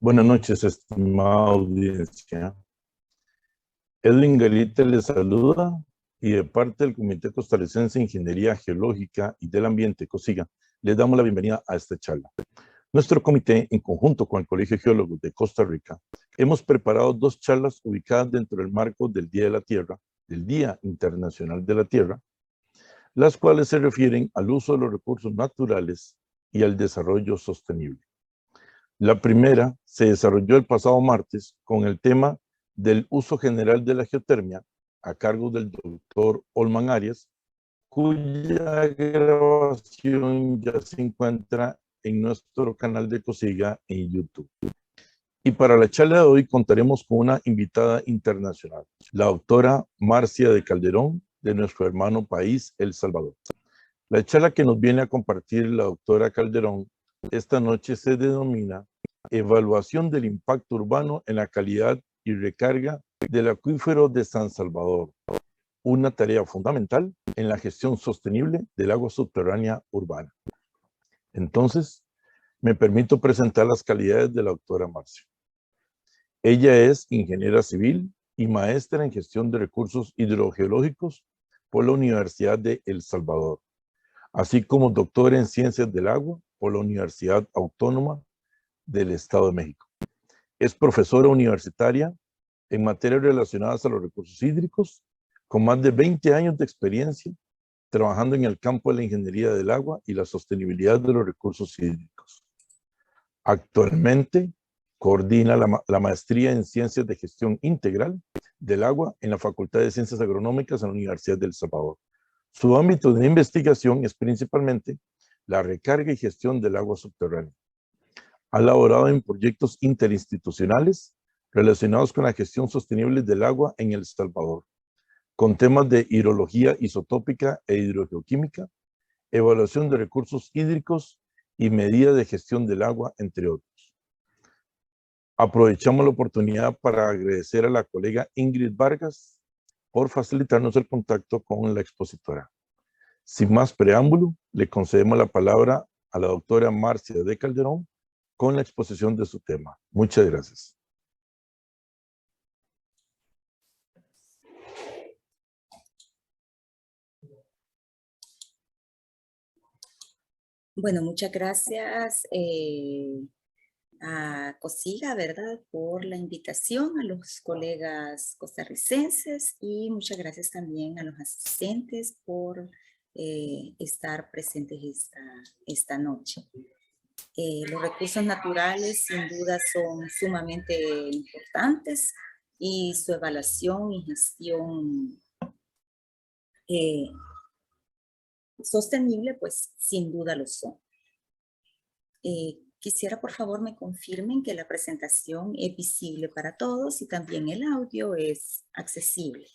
Buenas noches, estimada audiencia. Edwin Garita les saluda y de parte del Comité Costarricense de Ingeniería Geológica y del Ambiente, COSIGA, les damos la bienvenida a esta charla. Nuestro comité, en conjunto con el Colegio de Geólogos de Costa Rica, hemos preparado dos charlas ubicadas dentro del marco del Día de la Tierra, del Día Internacional de la Tierra, las cuales se refieren al uso de los recursos naturales y al desarrollo sostenible. La primera se desarrolló el pasado martes con el tema del uso general de la geotermia a cargo del doctor Olman Arias, cuya grabación ya se encuentra en nuestro canal de COSIGA en YouTube. Y para la charla de hoy contaremos con una invitada internacional, la doctora Marcia de Calderón, de nuestro hermano país, El Salvador. La charla que nos viene a compartir la doctora Calderón esta noche se denomina Evaluación del impacto urbano en la calidad y recarga del acuífero de San Salvador, una tarea fundamental en la gestión sostenible del agua subterránea urbana. Entonces, me permito presentar las calidades de la doctora Marcia. Ella es ingeniera civil y maestra en gestión de recursos hidrogeológicos por la Universidad de El Salvador, así como doctora en ciencias del agua por la Universidad Autónoma del Estado de México. Es profesora universitaria en materias relacionadas a los recursos hídricos, con más de 20 años de experiencia trabajando en el campo de la ingeniería del agua y la sostenibilidad de los recursos hídricos. Actualmente coordina la maestría en Ciencias de Gestión Integral del Agua en la Facultad de Ciencias Agronómicas en la Universidad de El Salvador. Su ámbito de investigación es principalmente la recarga y gestión del agua subterránea. Ha laborado en proyectos interinstitucionales relacionados con la gestión sostenible del agua en El Salvador, con temas de hidrología isotópica e hidrogeoquímica, evaluación de recursos hídricos y medidas de gestión del agua, entre otros. Aprovechamos la oportunidad para agradecer a la colega Ingrid Vargas por facilitarnos el contacto con la expositora. Sin más preámbulo, le concedemos la palabra a la doctora Marcia de Calderón con la exposición de su tema. Muchas gracias. Bueno, muchas gracias a COSIGA, ¿verdad?, por la invitación, a los colegas costarricenses y muchas gracias también a los asistentes por estar presentes esta noche. Los recursos naturales sin duda son sumamente importantes y su evaluación y gestión sostenible, pues sin duda lo son. Quisiera por favor me confirmen que la presentación es visible para todos y también el audio es accesible.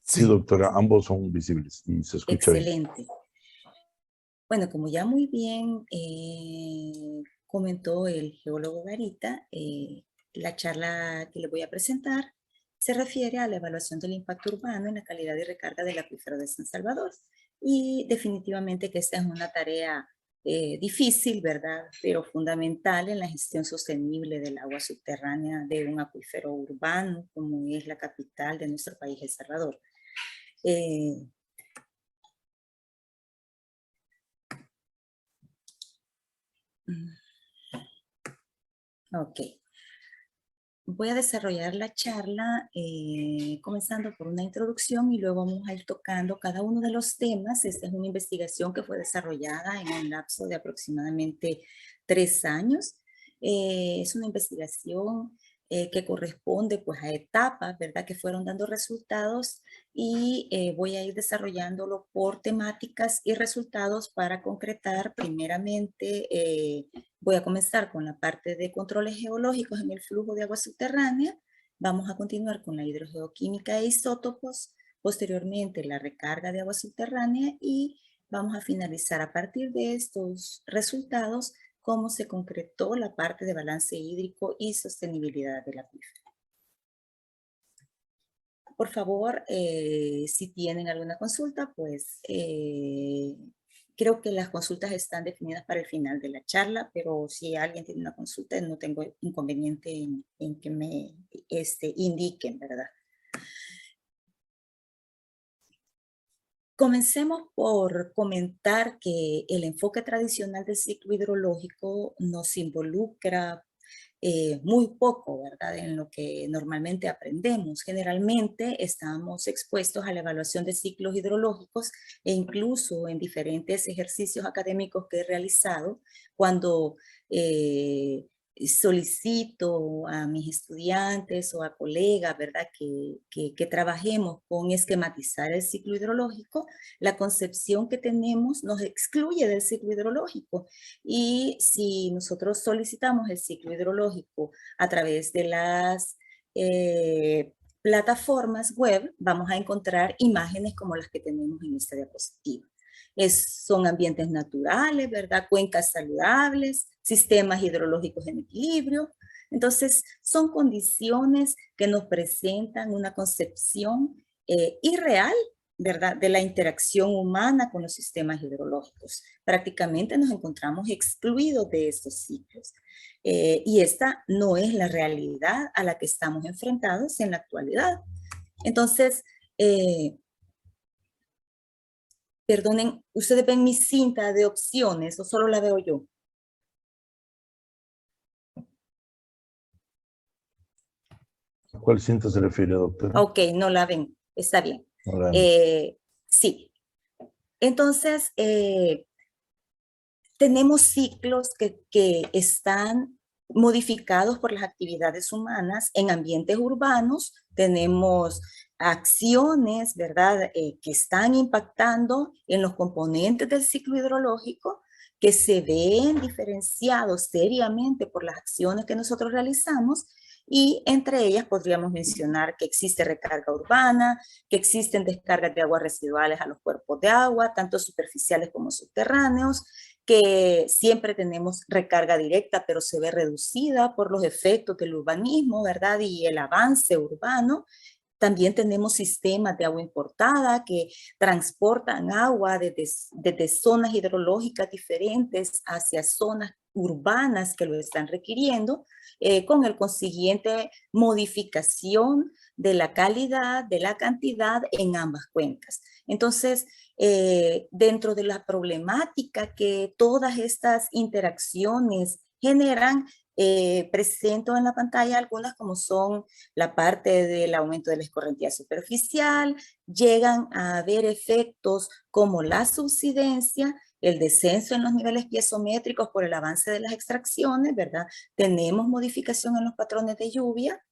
Sí, doctora, ambos son visibles y se escucha bien. Excelente. Bueno, como ya muy bien comentó el geólogo Garita, la charla que le voy a presentar se refiere a la evaluación del impacto urbano en la calidad de recarga del acuífero de San Salvador. Y definitivamente que esta es una tarea difícil, ¿verdad?, pero fundamental en la gestión sostenible del agua subterránea de un acuífero urbano como es la capital de nuestro país, El Salvador. Ok. Voy a desarrollar la charla comenzando por una introducción y luego vamos a ir tocando cada uno de los temas. Esta es una investigación que fue desarrollada en un lapso de aproximadamente 3 años. Es una investigación que corresponde pues a etapas, ¿verdad?, que fueron dando resultados y voy a ir desarrollándolo por temáticas y resultados para concretar primeramente. Voy a comenzar con la parte de controles geológicos en el flujo de agua subterránea. Vamos a continuar con la hidrogeoquímica e isótopos. Posteriormente, la recarga de agua subterránea y vamos a finalizar a partir de estos resultados cómo se concretó la parte de balance hídrico y sostenibilidad del acuífero. Por favor, si tienen alguna consulta, pues Creo que las consultas están definidas para el final de la charla, pero si alguien tiene una consulta, no tengo inconveniente en que me indiquen, ¿verdad? Comencemos por comentar que el enfoque tradicional del ciclo hidrológico nos involucra muy poco, ¿verdad? En lo que normalmente aprendemos. Generalmente estamos expuestos a la evaluación de ciclos hidrológicos e incluso en diferentes ejercicios académicos que he realizado, cuando solicito a mis estudiantes o a colegas, ¿verdad? Que trabajemos con esquematizar el ciclo hidrológico, la concepción que tenemos nos excluye del ciclo hidrológico. Y si nosotros solicitamos el ciclo hidrológico a través de las plataformas web, vamos a encontrar imágenes como las que tenemos en esta diapositiva. Son ambientes naturales, ¿verdad? Cuencas saludables, sistemas hidrológicos en equilibrio. Entonces, son condiciones que nos presentan una concepción irreal, ¿verdad? De la interacción humana con los sistemas hidrológicos. Prácticamente nos encontramos excluidos de estos ciclos. Y esta no es la realidad a la que estamos enfrentados en la actualidad. Entonces, perdonen, ¿ustedes ven mi cinta de opciones o solo la veo yo? ¿A cuál cinta se refiere, doctora? Ok, no la ven, está bien. Sí. Entonces, tenemos ciclos que están modificados por las actividades humanas en ambientes urbanos, tenemos acciones, ¿verdad?, que están impactando en los componentes del ciclo hidrológico, que se ven diferenciados seriamente por las acciones que nosotros realizamos, y entre ellas podríamos mencionar que existe recarga urbana, que existen descargas de aguas residuales a los cuerpos de agua, tanto superficiales como subterráneos, que siempre tenemos recarga directa, pero se ve reducida por los efectos del urbanismo, ¿verdad? Y el avance urbano. También tenemos sistemas de agua importada que transportan agua desde zonas hidrológicas diferentes hacia zonas urbanas que lo están requiriendo, con el consiguiente modificación de la calidad, de la cantidad en ambas cuencas. Entonces, dentro de la problemática que todas estas interacciones generan, presento en la pantalla algunas como son la parte del aumento de la escorrentía superficial, llegan a haber efectos como la subsidencia, el descenso en los niveles piezométricos por el avance de las extracciones, ¿verdad? Tenemos modificación en los patrones de lluvia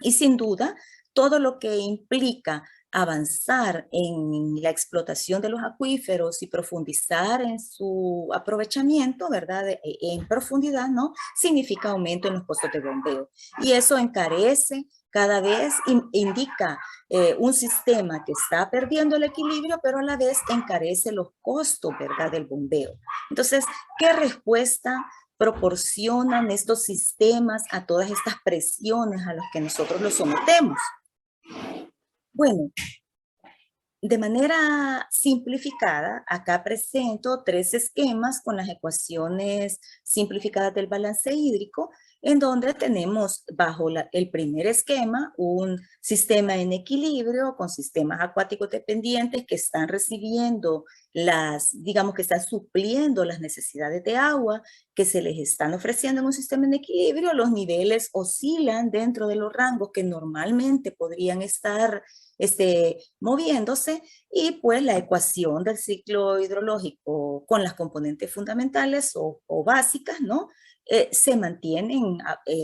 y sin duda todo lo que implica avanzar en la explotación de los acuíferos y profundizar en su aprovechamiento, ¿verdad? En profundidad, ¿no? Significa aumento en los costos de bombeo. Y eso encarece cada vez, indica un sistema que está perdiendo el equilibrio, pero a la vez encarece los costos, ¿verdad? Del bombeo. Entonces, ¿qué respuesta proporcionan estos sistemas a todas estas presiones a las que nosotros los sometemos? Bueno, de manera simplificada, acá presento 3 esquemas con las ecuaciones simplificadas del balance hídrico, en donde tenemos bajo el primer esquema un sistema en equilibrio con sistemas acuáticos dependientes que están recibiendo digamos que están supliendo las necesidades de agua que se les están ofreciendo en un sistema en equilibrio. Los niveles oscilan dentro de los rangos que normalmente podrían estar moviéndose, y pues la ecuación del ciclo hidrológico con las componentes fundamentales o básicas, ¿no? Se mantienen,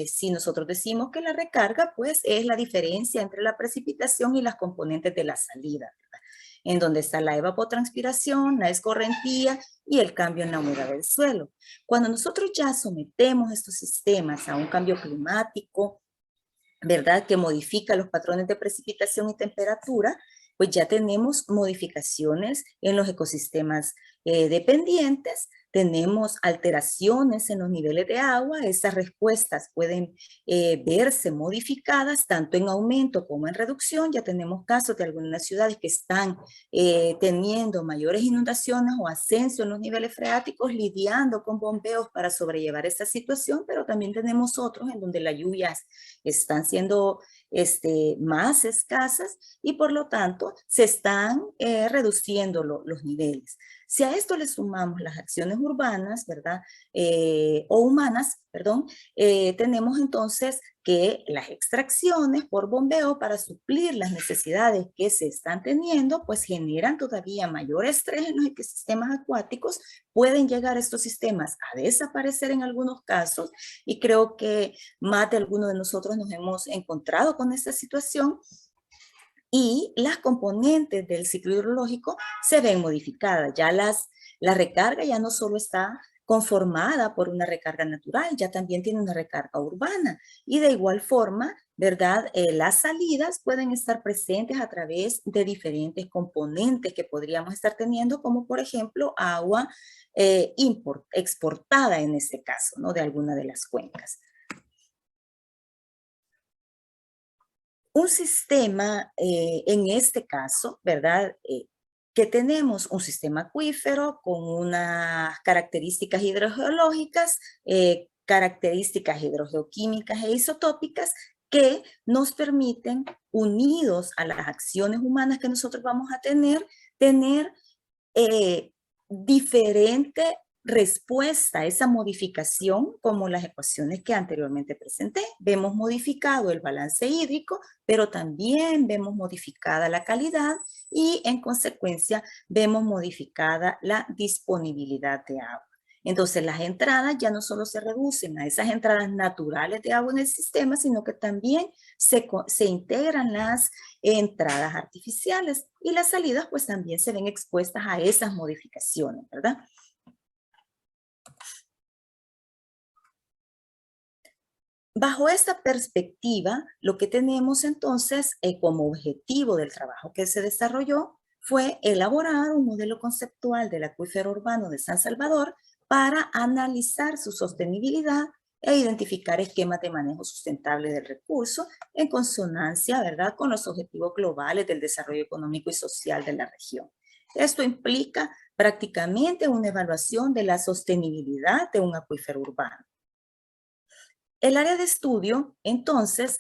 si nosotros decimos que la recarga, pues es la diferencia entre la precipitación y las componentes de la salida, ¿verdad? En donde está la evapotranspiración, la escorrentía y el cambio en la humedad del suelo. Cuando nosotros ya sometemos estos sistemas a un cambio climático, ¿verdad?, que modifica los patrones de precipitación y temperatura, pues ya tenemos modificaciones en los ecosistemas dependientes, tenemos alteraciones en los niveles de agua, esas respuestas pueden verse modificadas tanto en aumento como en reducción. Ya tenemos casos de algunas ciudades que están teniendo mayores inundaciones o ascenso en los niveles freáticos, lidiando con bombeos para sobrellevar esta situación, pero también tenemos otros en donde las lluvias están siendo más escasas y por lo tanto se están reduciendo los niveles. Si a esto le sumamos las acciones urbanas, ¿verdad? O humanas, perdón, tenemos entonces que las extracciones por bombeo para suplir las necesidades que se están teniendo, pues generan todavía mayor estrés en los ecosistemas acuáticos, pueden llegar estos sistemas a desaparecer en algunos casos y creo que más de algunos de nosotros nos hemos encontrado con esta situación y las componentes del ciclo hidrológico se ven modificadas. Ya la recarga ya no solo está conformada por una recarga natural, ya también tiene una recarga urbana. Y de igual forma, ¿verdad? Las salidas pueden estar presentes a través de diferentes componentes que podríamos estar teniendo, como por ejemplo agua exportada en este caso, ¿no? De alguna de las cuencas. Un sistema, en este caso, ¿verdad? Que tenemos un sistema acuífero con unas características hidrogeológicas, características hidrogeoquímicas e isotópicas que nos permiten, unidos a las acciones humanas que nosotros vamos a tener diferente respuesta a esa modificación como las ecuaciones que anteriormente presenté. Vemos modificado el balance hídrico, pero también vemos modificada la calidad y en consecuencia vemos modificada la disponibilidad de agua. Entonces las entradas ya no solo se reducen a esas entradas naturales de agua en el sistema, sino que también se integran las entradas artificiales y las salidas pues también se ven expuestas a esas modificaciones, ¿verdad? Bajo esta perspectiva, lo que tenemos entonces como objetivo del trabajo que se desarrolló fue elaborar un modelo conceptual del acuífero urbano de San Salvador para analizar su sostenibilidad e identificar esquemas de manejo sustentable del recurso en consonancia, ¿verdad?, con los objetivos globales del desarrollo económico y social de la región. Esto implica prácticamente una evaluación de la sostenibilidad de un acuífero urbano. El área de estudio, entonces,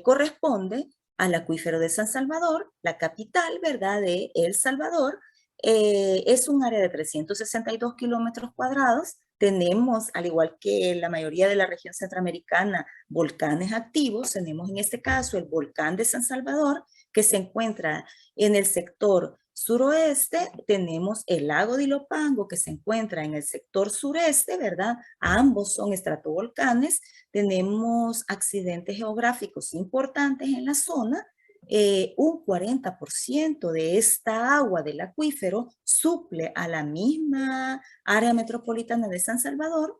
corresponde al acuífero de San Salvador, la capital, ¿verdad?, de El Salvador. Es un área de 362 kilómetros cuadrados. Tenemos, al igual que la mayoría de la región centroamericana, volcanes activos. Tenemos en este caso el volcán de San Salvador, que se encuentra en el sector suroeste. Tenemos el lago de Ilopango, que se encuentra en el sector sureste, ¿verdad? Ambos son estratovolcanes. Tenemos accidentes geográficos importantes en la zona. Un 40% de esta agua del acuífero suple a la misma área metropolitana de San Salvador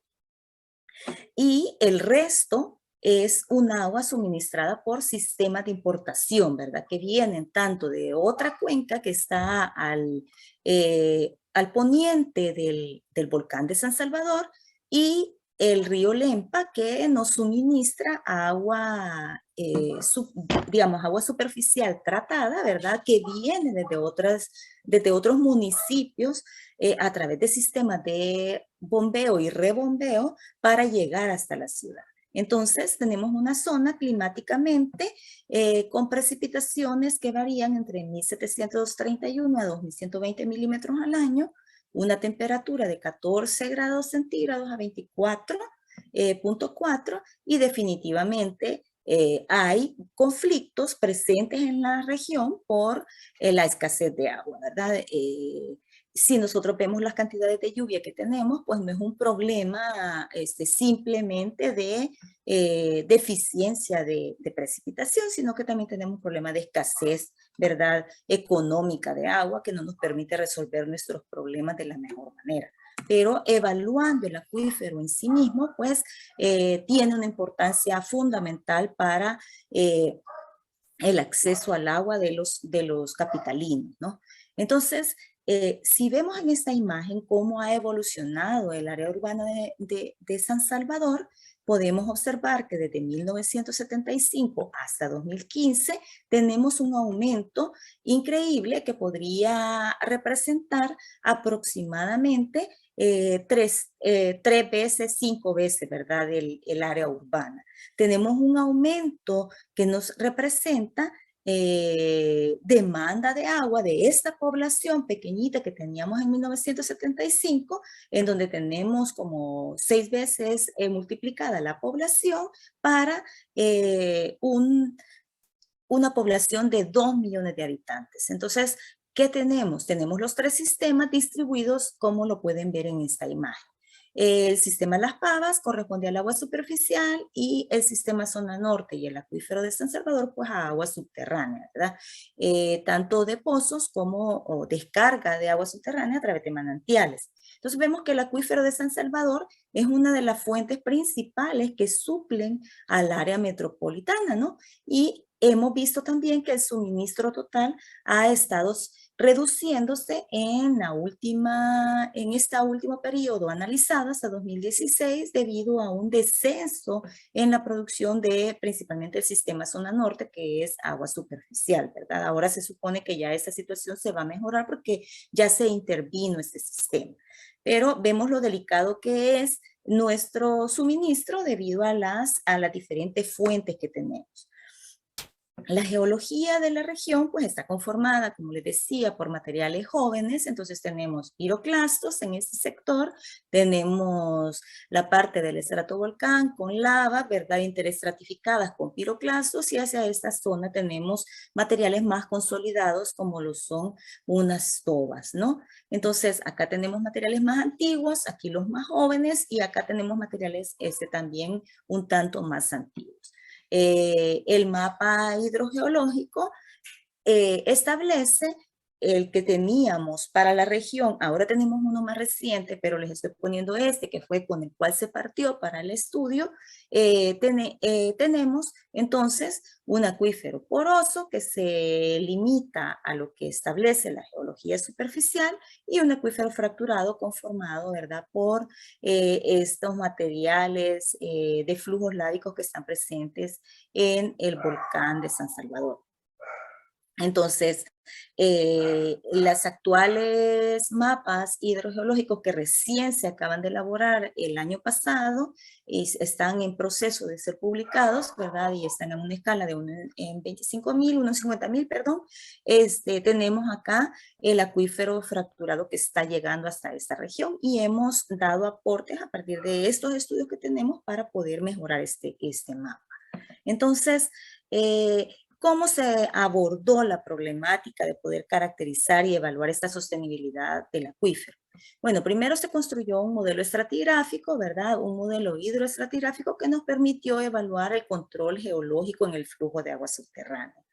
y el resto es un agua suministrada por sistemas de importación, ¿verdad? Que vienen tanto de otra cuenca que está al poniente del volcán de San Salvador y el río Lempa que nos suministra agua, digamos, agua superficial tratada, ¿verdad? Que viene desde otros municipios a través de sistemas de bombeo y rebombeo para llegar hasta la ciudad. Entonces, tenemos una zona climáticamente con precipitaciones que varían entre 1.731 a 2.120 milímetros al año, una temperatura de 14 grados centígrados a 24.4 y definitivamente hay conflictos presentes en la región por la escasez de agua, ¿verdad? Si nosotros vemos las cantidades de lluvia que tenemos, pues no es un problema simplemente de deficiencia de precipitación, sino que también tenemos un problema de escasez, ¿verdad?, económica de agua que no nos permite resolver nuestros problemas de la mejor manera. Pero evaluando el acuífero en sí mismo, pues tiene una importancia fundamental para el acceso al agua de los capitalinos, ¿no? Entonces, Si vemos en esta imagen cómo ha evolucionado el área urbana de San Salvador, podemos observar que desde 1975 hasta 2015 tenemos un aumento increíble que podría representar aproximadamente tres veces, 5 veces, ¿verdad? El área urbana. Tenemos un aumento que nos representa demanda de agua de esta población pequeñita que teníamos en 1975, en donde tenemos como 6 veces multiplicada la población para una población de 2 millones de habitantes. Entonces, ¿qué tenemos? Tenemos los 3 sistemas distribuidos como lo pueden ver en esta imagen. El sistema Las Pavas corresponde al agua superficial y el sistema Zona Norte y el acuífero de San Salvador, pues a agua subterránea, ¿verdad? Tanto de pozos como o descarga de agua subterránea a través de manantiales. Entonces vemos que el acuífero de San Salvador es una de las fuentes principales que suplen al área metropolitana, ¿no? Y hemos visto también que el suministro total ha estado reduciéndose en este último periodo analizado hasta 2016 debido a un descenso en la producción de principalmente el sistema Zona Norte, que es agua superficial, ¿verdad? Ahora se supone que ya esa situación se va a mejorar porque ya se intervino este sistema. Pero vemos lo delicado que es nuestro suministro debido a las diferentes fuentes que tenemos. La geología de la región pues está conformada, como les decía, por materiales jóvenes. Entonces tenemos piroclastos en este sector, tenemos la parte del estratovolcán con lava, ¿verdad? Interestratificadas con piroclastos, y hacia esta zona tenemos materiales más consolidados como lo son unas tobas, ¿no? Entonces acá tenemos materiales más antiguos, aquí los más jóvenes, y acá tenemos materiales también un tanto más antiguos. El mapa hidrogeológico establece el que teníamos para la región. Ahora tenemos uno más reciente, pero les estoy poniendo este, que fue con el cual se partió para el estudio. Tenemos entonces un acuífero poroso que se limita a lo que establece la geología superficial, y un acuífero fracturado conformado, ¿verdad?, por estos materiales de flujos lávicos que están presentes en el volcán de San Salvador. Entonces, las actuales mapas hidrogeológicos que recién se acaban de elaborar el año pasado están en proceso de ser publicados, ¿verdad? Y están en una escala de 1 en 25.000, 1 en 50.000, perdón. Tenemos acá el acuífero fracturado que está llegando hasta esta región, y hemos dado aportes a partir de estos estudios que tenemos para poder mejorar este mapa. Entonces, ¿cómo se abordó la problemática de poder caracterizar y evaluar esta sostenibilidad del acuífero? Bueno, primero se construyó un modelo estratigráfico, ¿verdad? Un modelo hidroestratigráfico que nos permitió evaluar el control geológico en el flujo de agua subterránea.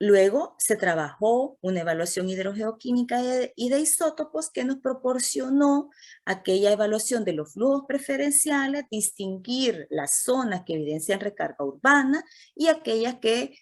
Luego se trabajó una evaluación hidrogeoquímica y de isótopos que nos proporcionó aquella evaluación de los flujos preferenciales, distinguir las zonas que evidencian recarga urbana y aquellas que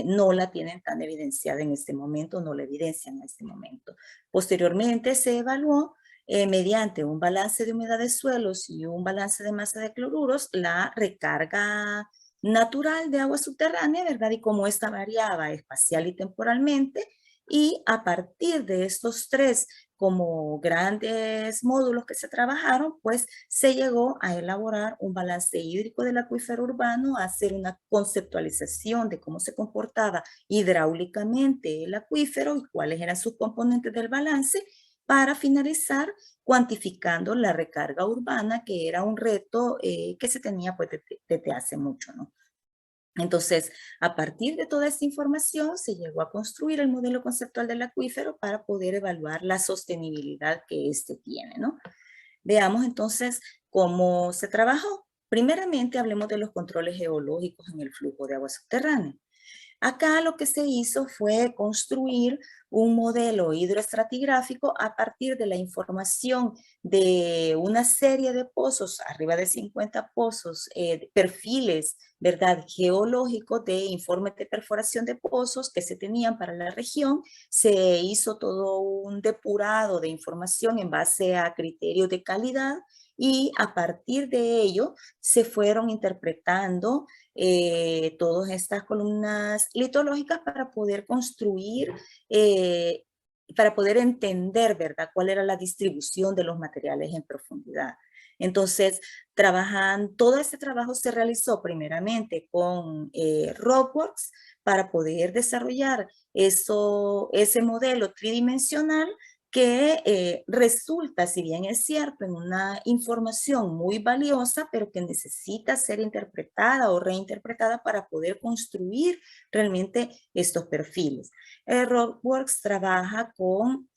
no la tienen tan evidenciada en este momento, no la evidencian en este momento. Posteriormente se evaluó mediante un balance de humedad de suelos y un balance de masa de cloruros la recarga natural de agua subterránea, ¿verdad? Y cómo esta variaba espacial y temporalmente. Y a partir de estos 3 como grandes módulos que se trabajaron, pues se llegó a elaborar un balance hídrico del acuífero urbano, a hacer una conceptualización de cómo se comportaba hidráulicamente el acuífero y cuáles eran sus componentes del balance, para finalizar cuantificando la recarga urbana, que era un reto que se tenía pues desde hace mucho, ¿no? Entonces, a partir de toda esta información, se llegó a construir el modelo conceptual del acuífero para poder evaluar la sostenibilidad que tiene, ¿no? Veamos entonces cómo se trabajó. Primeramente, hablemos de los controles geológicos en el flujo de agua subterránea. Acá lo que se hizo fue construir un modelo hidroestratigráfico a partir de la información de una serie de pozos, arriba de 50 pozos, perfiles, ¿verdad?, geológicos de informes de perforación de pozos que se tenían para la región. Se hizo todo un depurado de información en base a criterios de calidad y a partir de ello se fueron interpretando todas estas columnas litológicas para poder construir, para poder entender, ¿verdad?, cuál era la distribución de los materiales en profundidad. Entonces, todo este trabajo se realizó primeramente con Rockworks para poder desarrollar ese modelo tridimensional que resulta, si bien es cierto, en una información muy valiosa, pero que necesita ser interpretada o reinterpretada para poder construir realmente estos perfiles. Rockworks trabaja con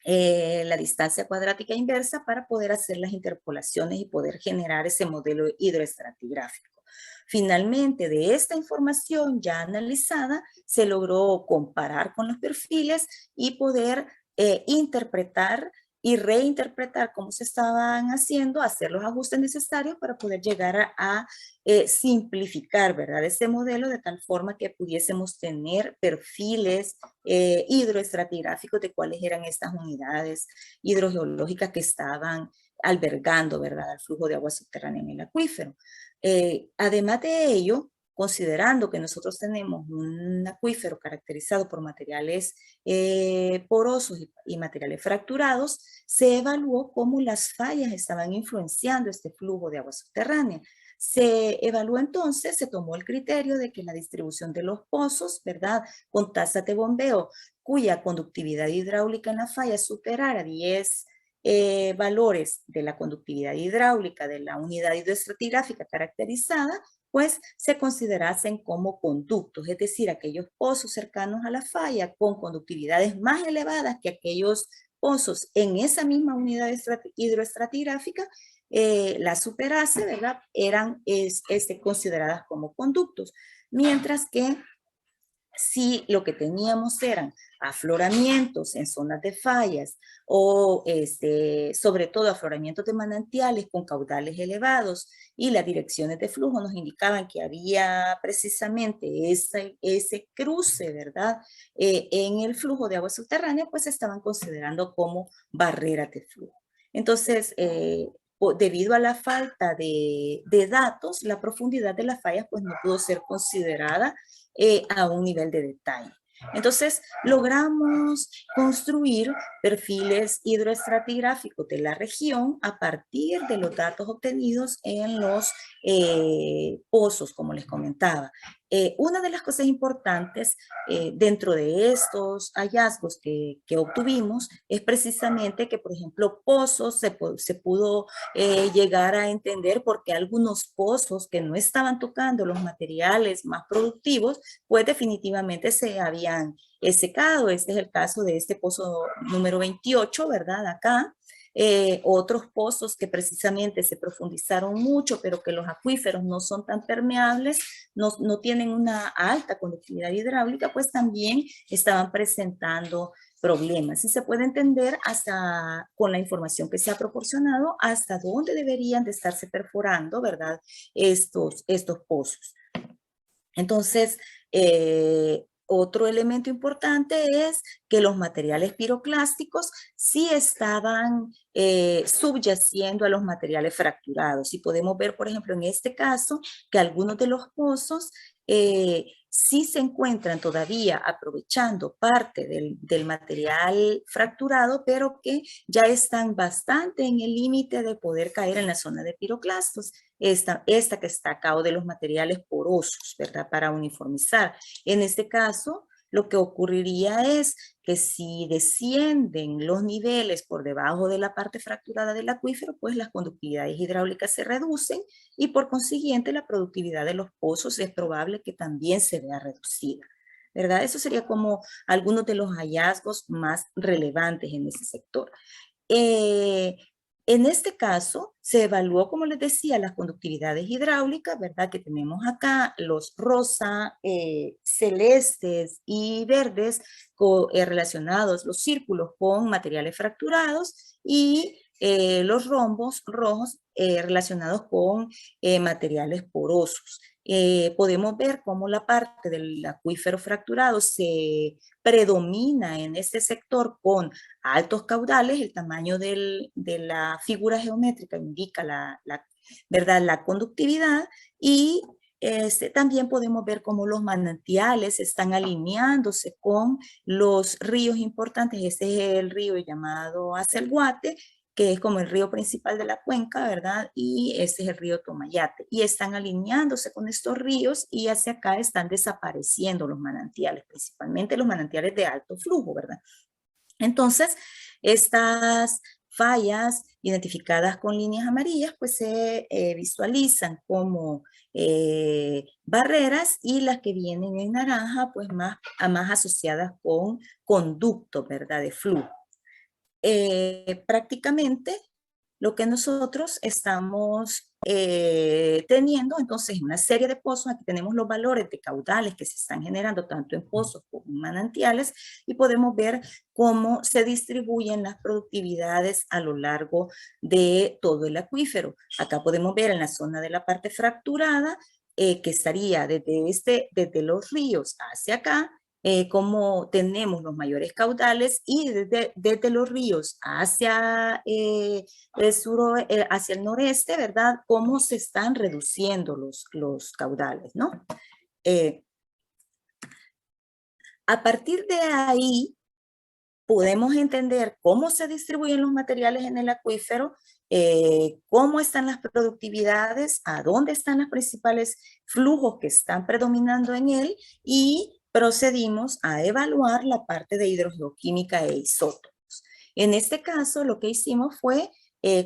la distancia cuadrática inversa para poder hacer las interpolaciones y poder generar ese modelo hidroestratigráfico. Finalmente, de esta información ya analizada, se logró comparar con los perfiles y poder interpretar y reinterpretar cómo se estaban haciendo, hacer los ajustes necesarios para poder llegar a simplificar, ¿verdad?, ese modelo de tal forma que pudiésemos tener perfiles hidroestratigráficos de cuáles eran estas unidades hidrogeológicas que estaban albergando, ¿verdad?, el flujo de agua subterránea en el acuífero. Además de ello, considerando que nosotros tenemos un acuífero caracterizado por materiales porosos y materiales fracturados, se evaluó cómo las fallas estaban influenciando este flujo de agua subterránea. Se evaluó entonces, se tomó el criterio de que la distribución de los pozos, ¿verdad?, con tasas de bombeo cuya conductividad hidráulica en la falla superara 10 valores de la conductividad hidráulica de la unidad hidroestratigráfica caracterizada, pues se considerasen como conductos, es decir, aquellos pozos cercanos a la falla con conductividades más elevadas que aquellos pozos en esa misma unidad hidroestratigráfica la superase, ¿verdad?, eran consideradas como conductos, mientras que si lo que teníamos eran afloramientos en zonas de fallas o sobre todo afloramientos de manantiales con caudales elevados y las direcciones de flujo nos indicaban que había precisamente ese cruce, ¿verdad?, en el flujo de agua subterránea, pues se estaban considerando como barreras de flujo. Entonces, debido a la falta de datos, la profundidad de las fallas pues no pudo ser considerada a un nivel de detalle. Entonces, logramos construir perfiles hidroestratigráficos de la región a partir de los datos obtenidos en los pozos, como les comentaba. Una de las cosas importantes dentro de estos hallazgos que obtuvimos es precisamente que, por ejemplo, pozos se pudo llegar a entender porque algunos pozos que no estaban tocando los materiales más productivos, pues definitivamente se habían secado. Este es el caso de este pozo número 28, ¿verdad? Acá. Otros pozos que precisamente se profundizaron mucho, pero que los acuíferos no son tan permeables, no tienen una alta conductividad hidráulica, pues también estaban presentando problemas. Y se puede entender hasta con la información que se ha proporcionado hasta dónde deberían de estarse perforando, ¿verdad?, estos pozos. Entonces, otro elemento importante es que los materiales piroclásticos sí estaban subyaciendo a los materiales fracturados. Y podemos ver, por ejemplo, en este caso, que algunos de los pozos sí se encuentran todavía aprovechando parte del material fracturado, pero que ya están bastante en el límite de poder caer en la zona de piroclastos. Esta que está acá, o de los materiales porosos, ¿verdad?, para uniformizar. En este caso, lo que ocurriría es que si descienden los niveles por debajo de la parte fracturada del acuífero, pues las conductividades hidráulicas se reducen y por consiguiente la productividad de los pozos es probable que también se vea reducida, ¿verdad? Eso sería como algunos de los hallazgos más relevantes en ese sector. En este caso, se evaluó, como les decía, las conductividades hidráulicas, ¿verdad? Que tenemos acá los rosa, celestes y verdes relacionados, los círculos con materiales fracturados y los rombos rojos relacionados con materiales porosos. Podemos ver cómo la parte del acuífero fracturado se predomina en este sector con altos caudales. El tamaño de la figura geométrica indica ¿verdad? La conductividad y también podemos ver cómo los manantiales están alineándose con los ríos importantes. Este es el río llamado Acelguate, que es como el río principal de la cuenca, ¿verdad? Y este es el río Tomayate. Y están alineándose con estos ríos y hacia acá están desapareciendo los manantiales, principalmente los manantiales de alto flujo, ¿verdad? Entonces, estas fallas identificadas con líneas amarillas, pues se visualizan como barreras y las que vienen en naranja, pues más asociadas con conductos, ¿verdad? De flujo. Prácticamente lo que nosotros estamos teniendo, entonces, una serie de pozos. Aquí tenemos los valores de caudales que se están generando tanto en pozos como en manantiales y podemos ver cómo se distribuyen las productividades a lo largo de todo el acuífero. Acá podemos ver en la zona de la parte fracturada que estaría desde los ríos hacia acá, cómo tenemos los mayores caudales y desde los ríos hacia hacia el noreste, ¿verdad? Cómo se están reduciendo los caudales, ¿no? A partir de ahí, podemos entender cómo se distribuyen los materiales en el acuífero, cómo están las productividades, a dónde están los principales flujos que están predominando en él y procedimos a evaluar la parte de hidrogeoquímica e isótopos. En este caso, lo que hicimos fue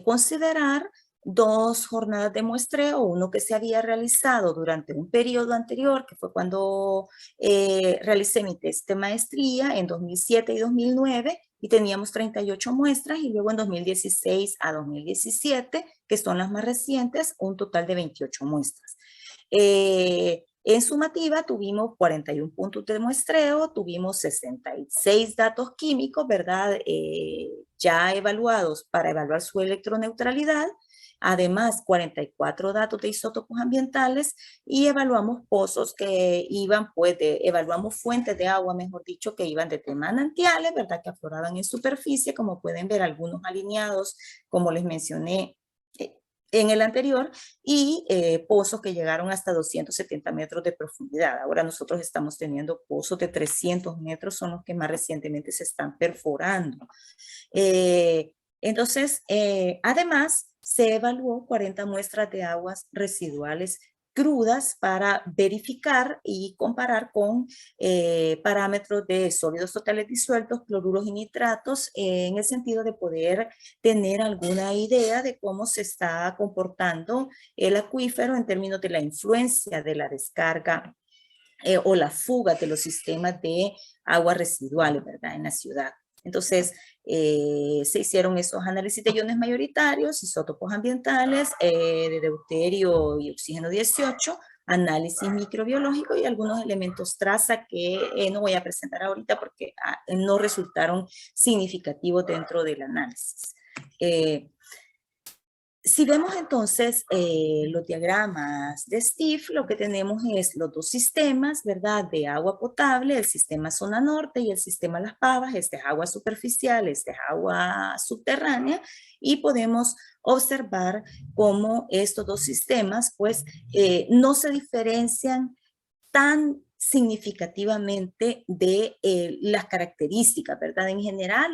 considerar dos jornadas de muestreo, uno que se había realizado durante un periodo anterior, que fue cuando realicé mi test de maestría en 2007 y 2009, y teníamos 38 muestras, y luego en 2016 a 2017, que son las más recientes, un total de 28 muestras. En sumativa tuvimos 41 puntos de muestreo, tuvimos 66 datos químicos, ¿verdad? Ya evaluados para evaluar su electroneutralidad. Además, 44 datos de isótopos ambientales y evaluamos pozos que iban, pues, evaluamos fuentes de agua, mejor dicho, que iban desde manantiales, ¿verdad? Que afloraban en superficie, como pueden ver, algunos alineados, como les mencioné en el anterior, y pozos que llegaron hasta 270 metros de profundidad. Ahora nosotros estamos teniendo pozos de 300 metros, son los que más recientemente se están perforando. Entonces, además, se evaluó 40 muestras de aguas residuales crudas para verificar y comparar con parámetros de sólidos totales disueltos, cloruros y nitratos, en el sentido de poder tener alguna idea de cómo se está comportando el acuífero en términos de la influencia de la descarga o la fuga de los sistemas de aguas residuales, ¿verdad? En la ciudad. Entonces, se hicieron esos análisis de iones mayoritarios, isótopos ambientales, de deuterio y oxígeno 18, análisis microbiológico y algunos elementos traza que no voy a presentar ahorita porque no resultaron significativos dentro del análisis. Si vemos entonces los diagramas de Steve, lo que tenemos es los dos sistemas, ¿verdad? De agua potable, el sistema zona norte y el sistema Las Pavas. Este es agua superficial, este es agua subterránea, y podemos observar cómo estos dos sistemas, pues, no se diferencian tan significativamente de las características, ¿verdad? En general,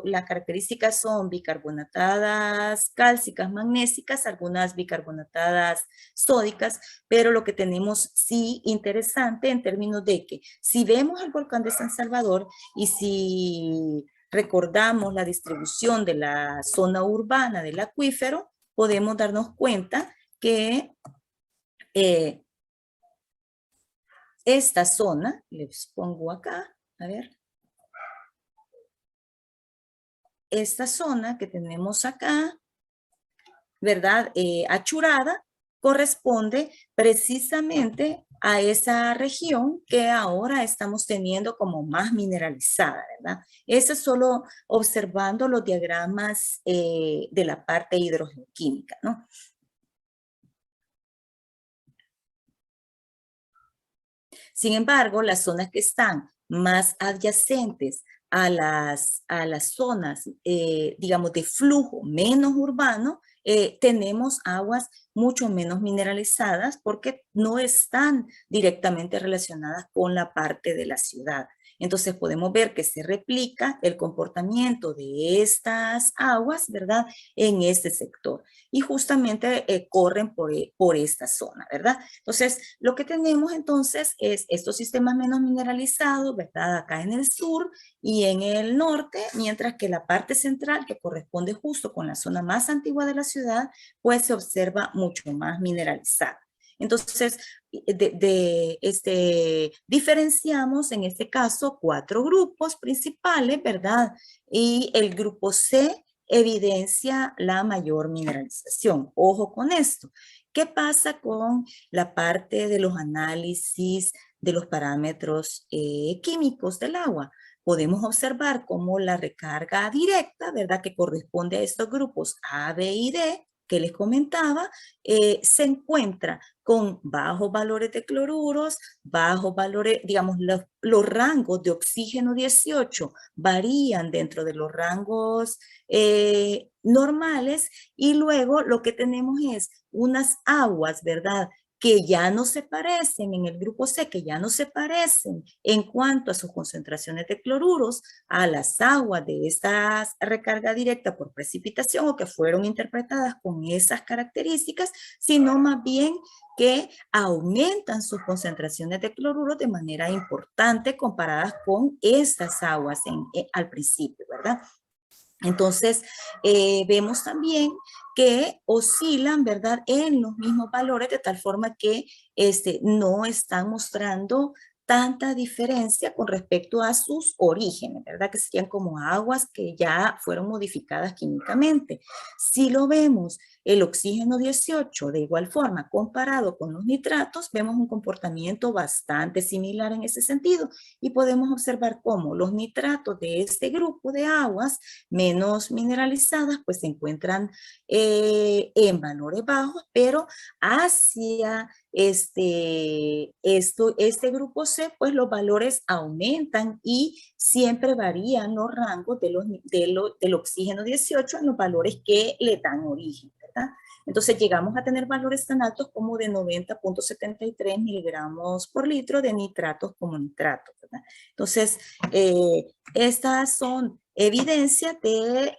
las características son bicarbonatadas cálcicas, magnésicas, algunas bicarbonatadas sódicas, pero lo que tenemos sí interesante en términos de que si vemos el volcán de San Salvador y si recordamos la distribución de la zona urbana del acuífero, podemos darnos cuenta que esta zona, les pongo acá, a ver. Esta zona que tenemos acá ¿verdad? Achurada, corresponde precisamente a esa región que ahora estamos teniendo como más mineralizada, ¿verdad? Eso es solo observando los diagramas de la parte hidrogeoquímica, ¿no? Sin embargo, las zonas que están más adyacentes a las zonas, digamos, de flujo menos urbano, tenemos aguas mucho menos mineralizadas porque no están directamente relacionadas con la parte de la ciudad. Entonces podemos ver que se replica el comportamiento de estas aguas, ¿verdad? En este sector. Y justamente corren por esta zona, ¿verdad? Entonces, lo que tenemos entonces es estos sistemas menos mineralizados, ¿verdad? Acá en el sur y en el norte, mientras que la parte central, que corresponde justo con la zona más antigua de la ciudad, pues se observa mucho más mineralizada. Entonces, diferenciamos en este caso 4 grupos principales, ¿verdad? Y el grupo C evidencia la mayor mineralización. Ojo con esto. ¿Qué pasa con la parte de los análisis de los parámetros químicos del agua? Podemos observar cómo la recarga directa, ¿verdad? Que corresponde a estos grupos A, B y D, que les comentaba, se encuentra con bajos valores de cloruros, bajos valores, digamos, los rangos de oxígeno 18 varían dentro de los rangos normales, y luego lo que tenemos es unas aguas, ¿verdad? Que ya no se parecen en el grupo C, que ya no se parecen en cuanto a sus concentraciones de cloruros a las aguas de esta recarga directa por precipitación o que fueron interpretadas con esas características, sino más bien que aumentan sus concentraciones de cloruros de manera importante comparadas con estas aguas al principio, ¿verdad? Entonces, vemos también que oscilan, ¿verdad?, en los mismos valores de tal forma que no están mostrando tanta diferencia con respecto a sus orígenes, ¿verdad? Que serían como aguas que ya fueron modificadas químicamente. Si lo vemos, el oxígeno 18, de igual forma, comparado con los nitratos, vemos un comportamiento bastante similar en ese sentido y podemos observar cómo los nitratos de este grupo de aguas menos mineralizadas, pues se encuentran en valores bajos, pero hacia este grupo C, pues los valores aumentan y siempre varían los rangos del oxígeno 18 en los valores que le dan origen, ¿verdad? Entonces llegamos a tener valores tan altos como de 90.73 miligramos por litro de nitratos como nitratos, ¿verdad? Entonces, estas son evidencias de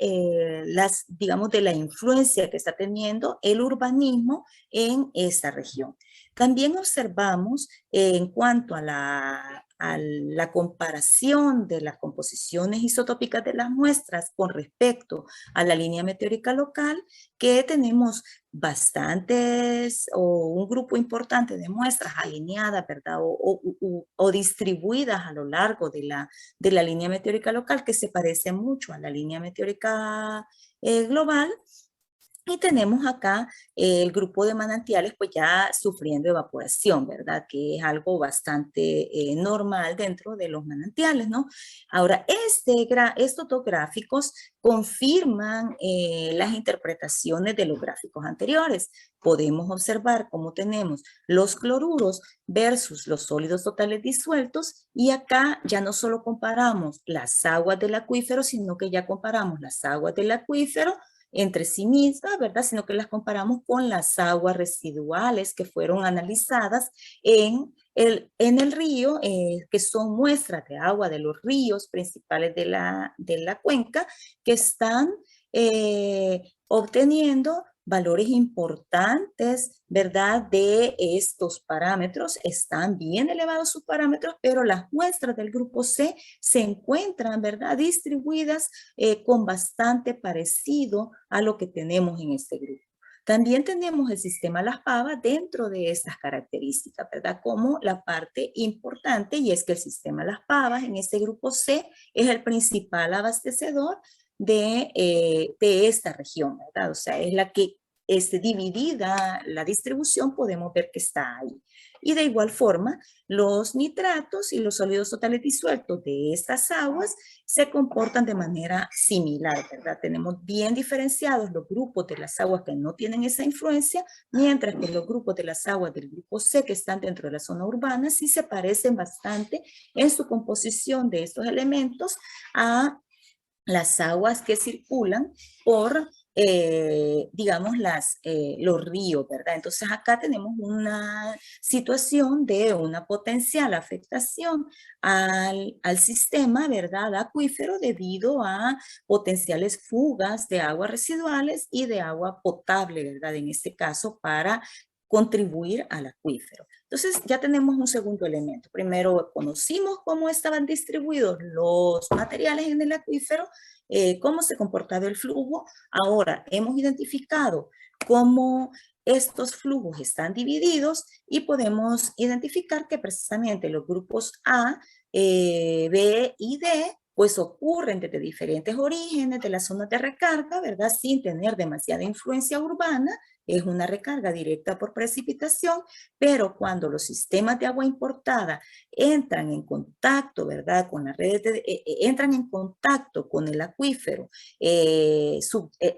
digamos, de la influencia que está teniendo el urbanismo en esta región. También observamos en cuanto a la comparación de las composiciones isotópicas de las muestras con respecto a la línea meteórica local, que tenemos bastantes o un grupo importante de muestras alineadas, ¿verdad? O distribuidas a lo largo de la línea meteórica local, que se parece mucho a la línea meteórica global. Y tenemos acá el grupo de manantiales pues ya sufriendo evaporación, ¿verdad? Que es algo bastante normal dentro de los manantiales, ¿no? Ahora, estos dos gráficos confirman las interpretaciones de los gráficos anteriores. Podemos observar cómo tenemos los cloruros versus los sólidos totales disueltos, y acá ya no solo comparamos las aguas del acuífero, sino que ya comparamos las aguas del acuífero entre sí mismas, ¿verdad? Sino que las comparamos con las aguas residuales que fueron analizadas en el río, que son muestras de agua de los ríos principales de la cuenca, que están obteniendo valores importantes, ¿verdad? De estos parámetros. Están bien elevados sus parámetros, pero las muestras del grupo C se encuentran, ¿verdad?, distribuidas con bastante parecido a lo que tenemos en este grupo. También tenemos el sistema Las Pavas dentro de estas características, ¿verdad? Como la parte importante, y es que el sistema Las Pavas en este grupo C es el principal abastecedor de esta región, ¿verdad? O sea, es la que dividida la distribución, podemos ver que está ahí. Y de igual forma, los nitratos y los sólidos totales disueltos de estas aguas se comportan de manera similar, ¿verdad? Tenemos bien diferenciados los grupos de las aguas que no tienen esa influencia, mientras que los grupos de las aguas del grupo C, que están dentro de la zona urbana, sí se parecen bastante en su composición de estos elementos a las aguas que circulan por, digamos, los ríos, ¿verdad? Entonces acá tenemos una situación de una potencial afectación al sistema, ¿verdad? Acuífero debido a potenciales fugas de aguas residuales y de agua potable, ¿verdad? En este caso, para contribuir al acuífero. Entonces ya tenemos un segundo elemento. Primero conocimos cómo estaban distribuidos los materiales en el acuífero, cómo se comportaba el flujo. Ahora hemos identificado cómo estos flujos están divididos y podemos identificar que precisamente los grupos A, B y D pues ocurren desde diferentes orígenes de las zonas de recarga, ¿verdad? Sin tener demasiada influencia urbana. Es una recarga directa por precipitación, pero cuando los sistemas de agua importada entran en contacto, ¿verdad? Con las redes, entran en contacto con el acuífero,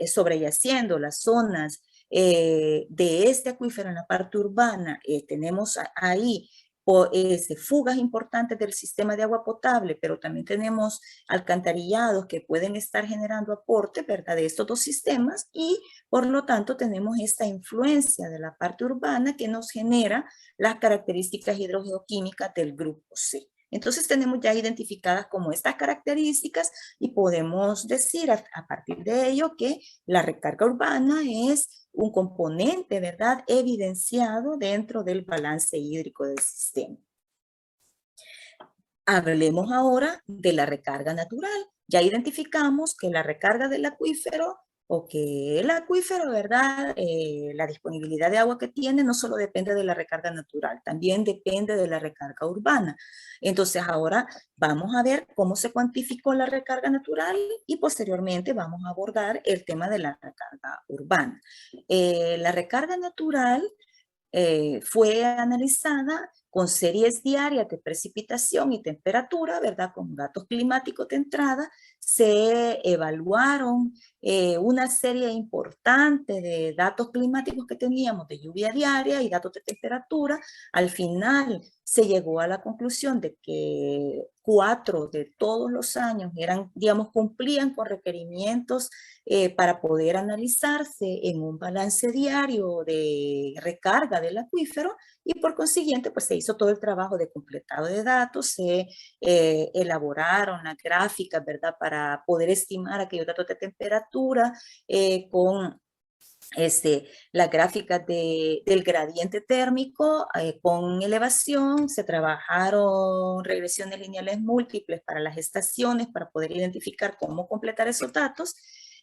sobreyaciendo las zonas de este acuífero en la parte urbana, tenemos ahí fugas importantes del sistema de agua potable, pero también tenemos alcantarillados que pueden estar generando aporte, ¿verdad? De estos dos sistemas, y por lo tanto tenemos esta influencia de la parte urbana que nos genera las características hidrogeoquímicas del grupo C. Entonces tenemos ya identificadas como estas características y podemos decir a partir de ello que la recarga urbana es un componente, ¿verdad?, evidenciado dentro del balance hídrico del sistema. Hablemos ahora de la recarga natural. Ya identificamos que la recarga del acuífero, o que el acuífero, ¿verdad? La disponibilidad de agua que tiene no solo depende de la recarga natural, también depende de la recarga urbana. Entonces ahora vamos a ver cómo se cuantificó la recarga natural y posteriormente vamos a abordar el tema de la recarga urbana. La recarga natural fue analizada con series diarias de precipitación y temperatura, ¿verdad? Con datos climáticos de entrada, se evaluaron una serie importante de datos climáticos que teníamos de lluvia diaria y datos de temperatura. Al final se llegó a la conclusión de que 4 de todos los años eran, digamos, cumplían con requerimientos para poder analizarse en un balance diario de recarga del acuífero, y por consiguiente pues se hizo todo el trabajo de completado de datos, se elaboraron las gráficas, ¿verdad?, para poder estimar aquellos datos de temperatura con las gráficas del gradiente térmico con elevación. Se trabajaron regresiones lineales múltiples para las estaciones para poder identificar cómo completar esos datos,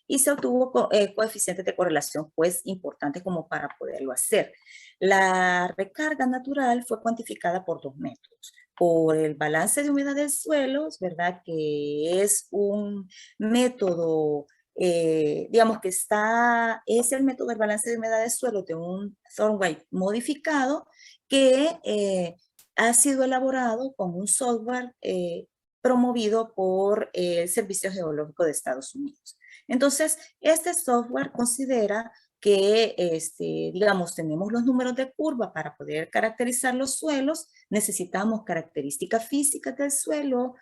y se obtuvo coeficientes de correlación pues importantes como para poderlo hacer. La recarga natural fue cuantificada por dos métodos. Por el balance de humedad del suelo, ¿verdad?, que es un método digamos que es el método del balance de humedad del suelo de un Thornwright modificado que ha sido elaborado con un software promovido por el Servicio Geológico de Estados Unidos. Entonces, este software considera que, digamos, tenemos los números de curva para poder caracterizar los suelos, necesitamos características físicas del suelo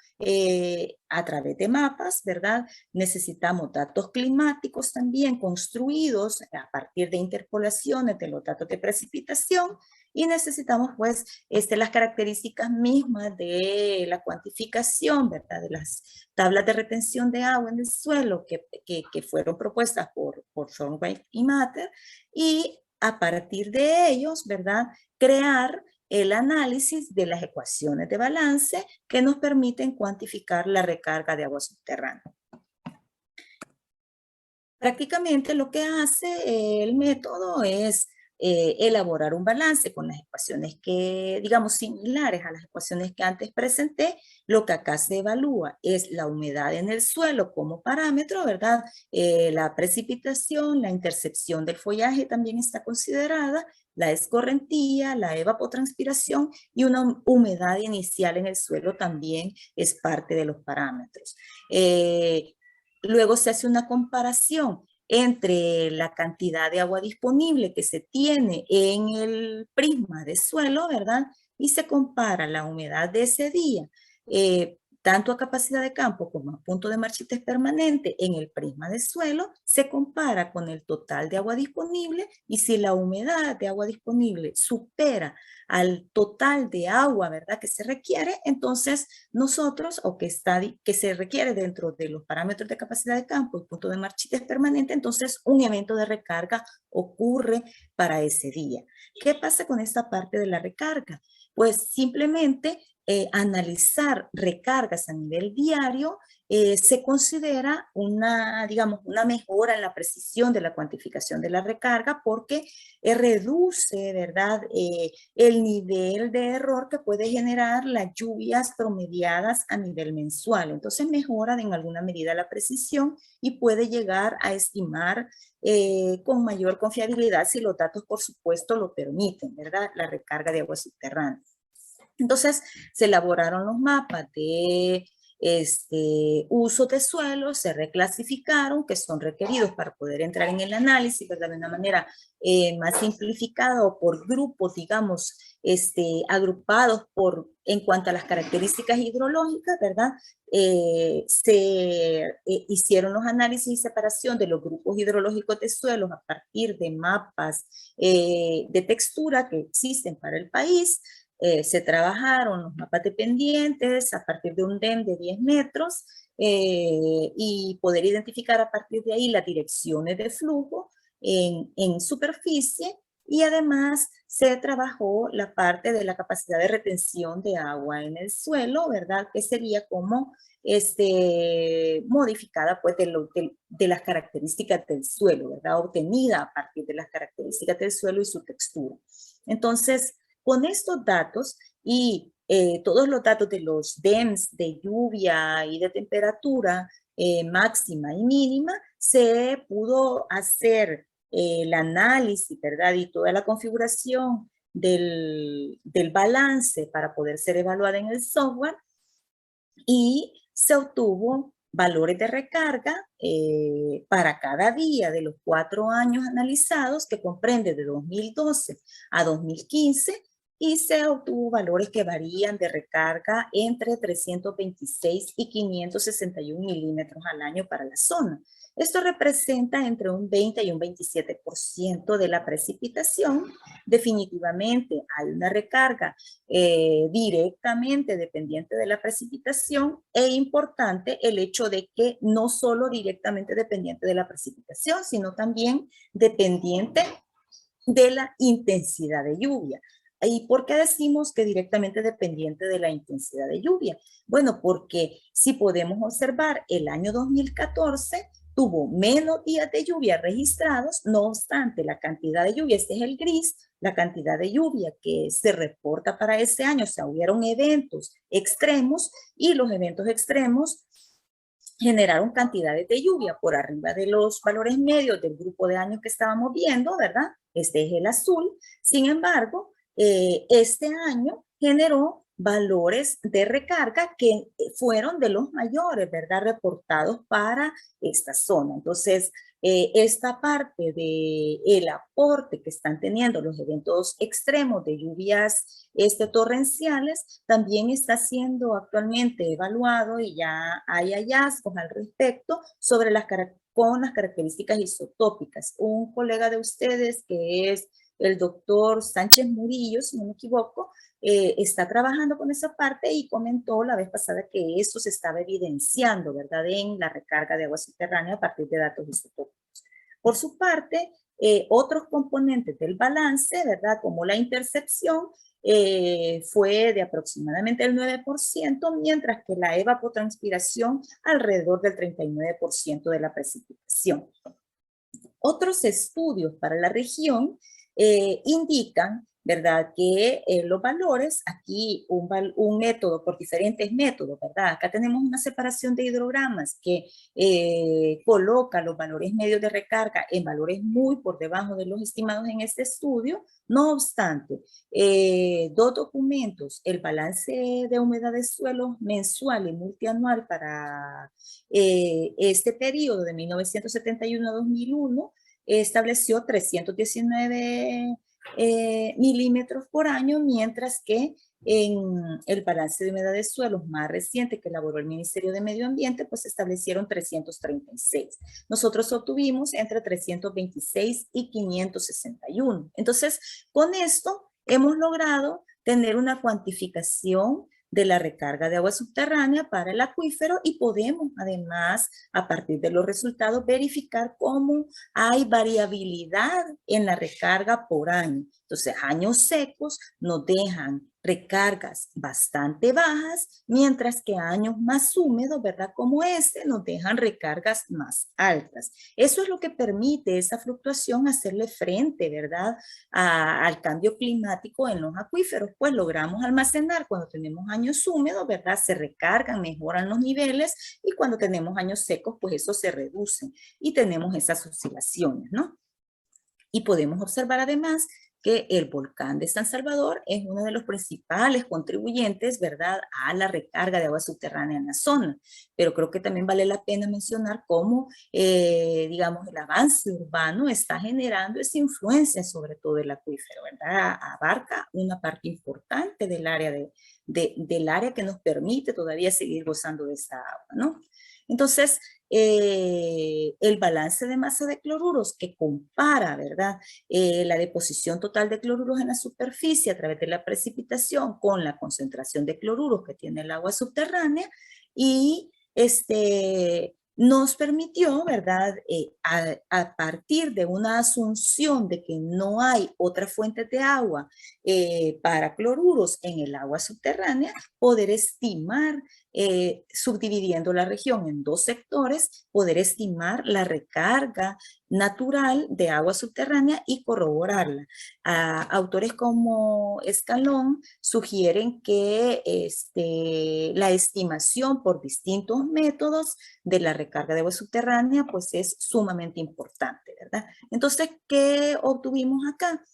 a través de mapas, ¿verdad? Necesitamos datos climáticos también construidos a partir de interpolaciones de los datos de precipitación, y necesitamos pues las características mismas de la cuantificación, ¿verdad?, de las tablas de retención de agua en el suelo que fueron propuestas por Thornwright y Matter, y a partir de ellos, ¿verdad?, crear el análisis de las ecuaciones de balance que nos permiten cuantificar la recarga de agua subterránea. Prácticamente lo que hace el método es elaborar un balance con las ecuaciones que, digamos, similares a las ecuaciones que antes presenté. Lo que acá se evalúa es la humedad en el suelo como parámetro, ¿verdad? La precipitación, la intercepción del follaje también está considerada, la escorrentía, la evapotranspiración y una humedad inicial en el suelo también es parte de los parámetros. Luego se hace una comparación entre la cantidad de agua disponible que se tiene en el prisma de suelo, ¿verdad? Y se compara la humedad de ese día, tanto a capacidad de campo como a punto de marchitez permanente en el prisma de suelo, se compara con el total de agua disponible, y si la humedad de agua disponible supera al total de agua, ¿verdad?, que se requiere, entonces nosotros, o que se requiere dentro de los parámetros de capacidad de campo y punto de marchitez permanente, entonces un evento de recarga ocurre para ese día. ¿Qué pasa con esta parte de la recarga? Pues simplemente analizar recargas a nivel diario se considera una, digamos, una mejora en la precisión de la cuantificación de la recarga, porque reduce, ¿verdad?, el nivel de error que puede generar las lluvias promediadas a nivel mensual. Entonces mejora en alguna medida la precisión y puede llegar a estimar con mayor confiabilidad, si los datos, por supuesto, lo permiten, ¿verdad?, la recarga de agua subterránea. Entonces se elaboraron los mapas de uso de suelo, se reclasificaron, que son requeridos para poder entrar en el análisis, ¿verdad?, de una manera más simplificada, o por grupos, digamos, agrupados en cuanto a las características hidrológicas, ¿verdad? Se hicieron los análisis y separación de los grupos hidrológicos de suelos a partir de mapas de textura que existen para el país. Se trabajaron los mapas dependientes a partir de un DEM de 10 metros y poder identificar a partir de ahí las direcciones de flujo en superficie, y además se trabajó la parte de la capacidad de retención de agua en el suelo, ¿verdad?, que sería como modificada pues de las características del suelo, ¿verdad?, obtenida a partir de las características del suelo y su textura. Entonces, con estos datos y todos los datos de los DEMS de lluvia y de temperatura máxima y mínima, se pudo hacer el análisis, ¿verdad?, y toda la configuración del balance para poder ser evaluada en el software, y se obtuvo valores de recarga para cada día de los 4 años analizados, que comprende de 2012 a 2015, y se obtuvo valores que varían de recarga entre 326 y 561 milímetros al año para la zona. Esto representa entre un 20 y un 27% de la precipitación. Definitivamente hay una recarga directamente dependiente de la precipitación, e importante el hecho de que no solo directamente dependiente de la precipitación, sino también dependiente de la intensidad de lluvia. ¿Y por qué decimos que directamente dependiente de la intensidad de lluvia? Bueno, porque si podemos observar, el año 2014 tuvo menos días de lluvia registrados, no obstante la cantidad de lluvia, este es el gris, la cantidad de lluvia que se reporta para ese año, o sea, hubieron eventos extremos, y los eventos extremos generaron cantidades de lluvia por arriba de los valores medios del grupo de años que estábamos viendo, ¿verdad? Este es el azul. Sin embargo, este año generó valores de recarga que fueron de los mayores, ¿verdad?, reportados para esta zona. Entonces, esta parte del aporte que están teniendo los eventos extremos de lluvias torrenciales también está siendo actualmente evaluado, y ya hay hallazgos al respecto con las características isotópicas. Un colega de ustedes, que es el doctor Sánchez Murillo, si no me equivoco, está trabajando con esa parte, y comentó la vez pasada que eso se estaba evidenciando, ¿verdad?, en la recarga de agua subterránea a partir de datos isotópicos. Por su parte, otros componentes del balance, ¿verdad?, como la intercepción, fue de aproximadamente el 9%, mientras que la evapotranspiración alrededor del 39% de la precipitación. Otros estudios para la región indican, ¿verdad? Que los valores, aquí un método por diferentes métodos, ¿verdad? Acá tenemos una separación de hidrogramas que coloca los valores medios de recarga en valores muy por debajo de los estimados en este estudio. No obstante, dos documentos, el balance de humedad de suelos mensual y multianual para este periodo de 1971 a 2001, estableció 319 milímetros por año, mientras que en el balance de humedad de suelos más reciente que elaboró el Ministerio de Medio Ambiente, pues establecieron 336. Nosotros obtuvimos entre 326 y 561. Entonces, con esto hemos logrado tener una cuantificación de la recarga de agua subterránea para el acuífero y podemos además, a partir de los resultados, verificar cómo hay variabilidad en la recarga por año. Entonces, años secos nos dejan recargas bastante bajas, mientras que años más húmedos, ¿verdad? Como este, nos dejan recargas más altas. Eso es lo que permite esa fluctuación hacerle frente, ¿verdad? Al cambio climático en los acuíferos, pues logramos almacenar cuando tenemos años húmedos, ¿verdad? Se recargan, mejoran los niveles, y cuando tenemos años secos, pues eso se reduce y tenemos esas oscilaciones, ¿no? Y podemos observar además que el volcán de San Salvador es uno de los principales contribuyentes, ¿verdad?, a la recarga de agua subterránea en la zona. Pero creo que también vale la pena mencionar cómo, digamos, el avance urbano está generando esa influencia sobre todo el acuífero, ¿verdad? Abarca una parte importante del área, del área que nos permite todavía seguir gozando de esa agua, ¿no? Entonces, el balance de masa de cloruros que compara, ¿verdad? La deposición total de cloruros en la superficie a través de la precipitación con la concentración de cloruros que tiene el agua subterránea, y nos permitió, ¿verdad? A partir de una asunción de que no hay otra fuente de agua para cloruros en el agua subterránea, poder estimar, subdividiendo la región en dos sectores, poder estimar la recarga natural de agua subterránea y corroborarla. Autores como Escalón sugieren que la estimación por distintos métodos de la recarga de agua subterránea pues es sumamente importante, ¿verdad? Entonces, ¿qué obtuvimos acá?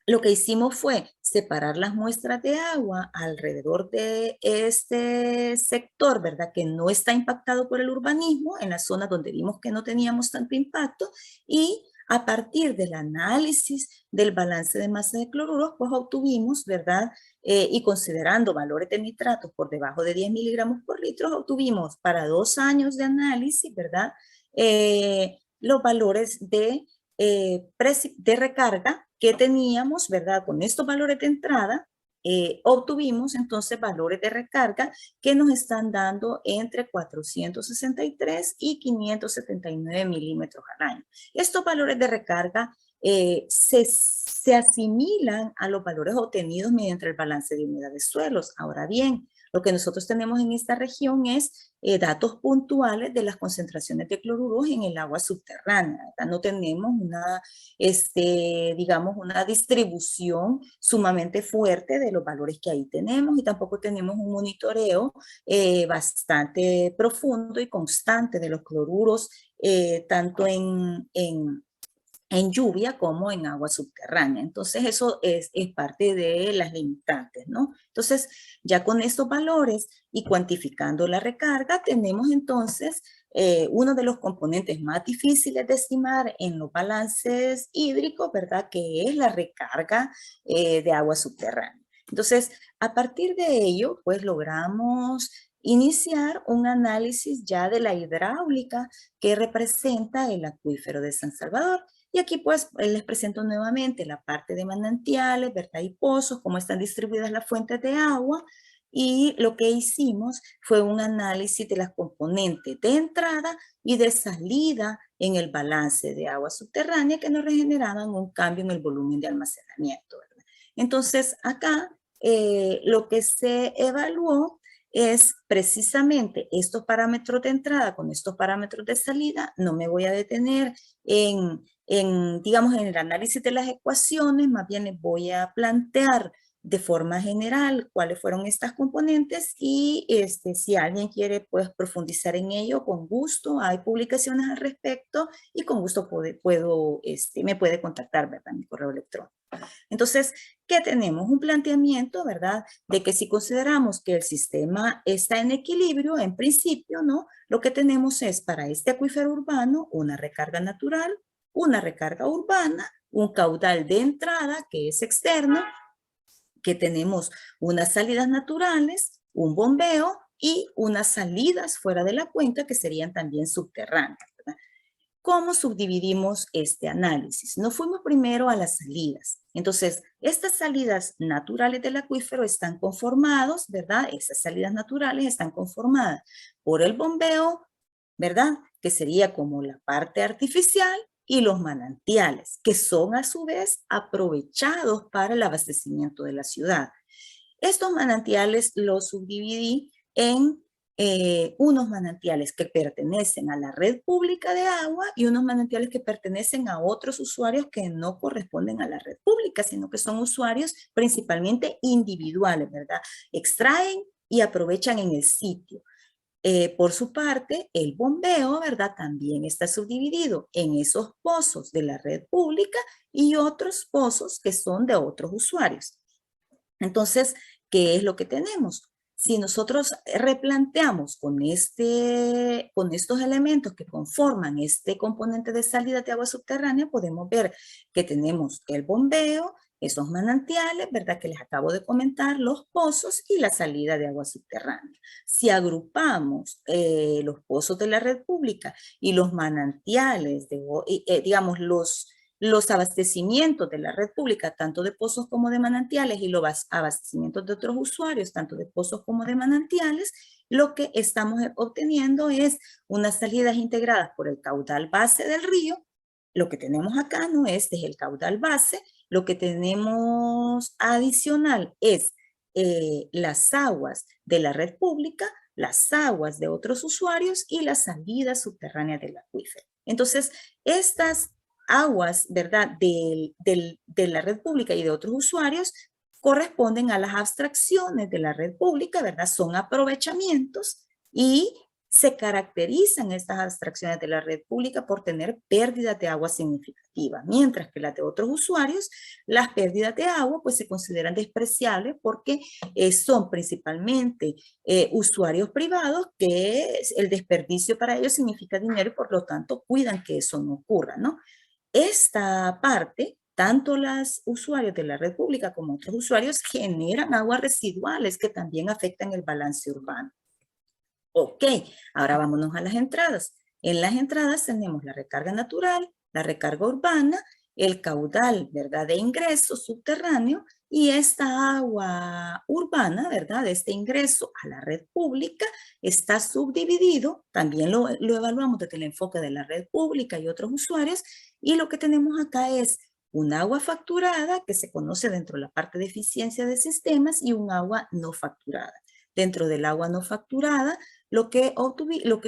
Lo que hicimos fue separar las muestras de agua alrededor de este sector, ¿verdad? Que no está impactado por el urbanismo, en la zona donde vimos que no teníamos tanto impacto, y a partir del análisis del balance de masa de cloruros, pues obtuvimos, ¿verdad? Y considerando valores de nitratos por debajo de 10 miligramos por litro, obtuvimos para 2 años de análisis, ¿verdad? Los valores de recarga que teníamos, ¿verdad? Con estos valores de entrada, obtuvimos entonces valores de recarga que nos están dando entre 463 y 579 milímetros al año. Estos valores de recarga se asimilan a los valores obtenidos mediante el balance de humedad de suelos. Ahora bien, lo que nosotros tenemos en esta región es datos puntuales de las concentraciones de cloruros en el agua subterránea, ¿verdad? No tenemos una, digamos, una distribución sumamente fuerte de los valores que ahí tenemos, y tampoco tenemos un monitoreo bastante profundo y constante de los cloruros, tanto en lluvia como en agua subterránea. Entonces eso es parte de las limitantes, ¿no? Entonces ya con estos valores y cuantificando la recarga, tenemos entonces uno de los componentes más difíciles de estimar en los balances hídricos, ¿verdad? Que es la recarga de agua subterránea. Entonces, a partir de ello, pues logramos iniciar un análisis ya de la hidráulica que representa el acuífero de San Salvador. Y aquí pues les presento nuevamente la parte de manantiales, ¿verdad? Y pozos, cómo están distribuidas las fuentes de agua. Y lo que hicimos fue un análisis de las componentes de entrada y de salida en el balance de agua subterránea que nos regeneraban un cambio en el volumen de almacenamiento, ¿verdad? Entonces acá lo que se evaluó es precisamente estos parámetros de entrada con estos parámetros de salida. No me voy a detener digamos, en el análisis de las ecuaciones, más bien les voy a plantear de forma general cuáles fueron estas componentes y si alguien quiere pues profundizar en ello, con gusto, hay publicaciones al respecto y con gusto me puede contactar, ¿verdad? Mi correo electrónico. Entonces, ¿qué tenemos? Un planteamiento, ¿verdad? De que si consideramos que el sistema está en equilibrio, en principio, ¿no? Lo que tenemos es para este acuífero urbano una recarga natural, una recarga urbana, un caudal de entrada que es externo, que tenemos unas salidas naturales, un bombeo y unas salidas fuera de la cuenca que serían también subterráneas, ¿verdad? ¿Cómo subdividimos este análisis? Nos fuimos primero a las salidas. Entonces, estas salidas naturales del acuífero están conformados, ¿verdad? Esas salidas naturales están conformadas por el bombeo, ¿verdad? Que sería como la parte artificial, y los manantiales, que son a su vez aprovechados para el abastecimiento de la ciudad. Estos manantiales los subdividí en unos manantiales que pertenecen a la red pública de agua y unos manantiales que pertenecen a otros usuarios que no corresponden a la red pública, sino que son usuarios principalmente individuales, ¿verdad? Extraen y aprovechan en el sitio. Por su parte, el bombeo, ¿verdad? También está subdividido en esos pozos de la red pública y otros pozos que son de otros usuarios. Entonces, ¿qué es lo que tenemos? Si nosotros replanteamos con estos elementos que conforman este componente de salida de agua subterránea, podemos ver que tenemos el bombeo, esos manantiales, ¿verdad? Que les acabo de comentar, los pozos y la salida de agua subterránea. Si agrupamos los pozos de la red pública y los manantiales, digamos, los abastecimientos de la red pública, tanto de pozos como de manantiales, y los abastecimientos de otros usuarios, tanto de pozos como de manantiales, lo que estamos obteniendo es unas salidas integradas por el caudal base del río. Lo que tenemos acá no es el caudal base, lo que tenemos adicional es las aguas de la red pública, las aguas de otros usuarios y las salidas subterráneas del acuífero. Entonces, estas aguas, ¿verdad?, de la red pública y de otros usuarios corresponden a las abstracciones de la red pública, ¿verdad? Son aprovechamientos y se caracterizan estas abstracciones de la red pública por tener pérdidas de agua significativas, mientras que las de otros usuarios, las pérdidas de agua pues se consideran despreciables porque son principalmente usuarios privados que el desperdicio para ellos significa dinero y por lo tanto cuidan que eso no ocurra, ¿no? Esta parte, tanto los usuarios de la red pública como otros usuarios generan aguas residuales que también afectan el balance urbano. Ok, ahora vámonos a las entradas. En las entradas tenemos la recarga natural, la recarga urbana, el caudal, ¿verdad?, de ingreso subterráneo y esta agua urbana, ¿verdad?, este ingreso a la red pública está subdividido, también lo evaluamos desde el enfoque de la red pública y otros usuarios, y lo que tenemos acá es un agua facturada que se conoce dentro de la parte de eficiencia de sistemas y un agua no facturada. Dentro del agua no facturada, lo que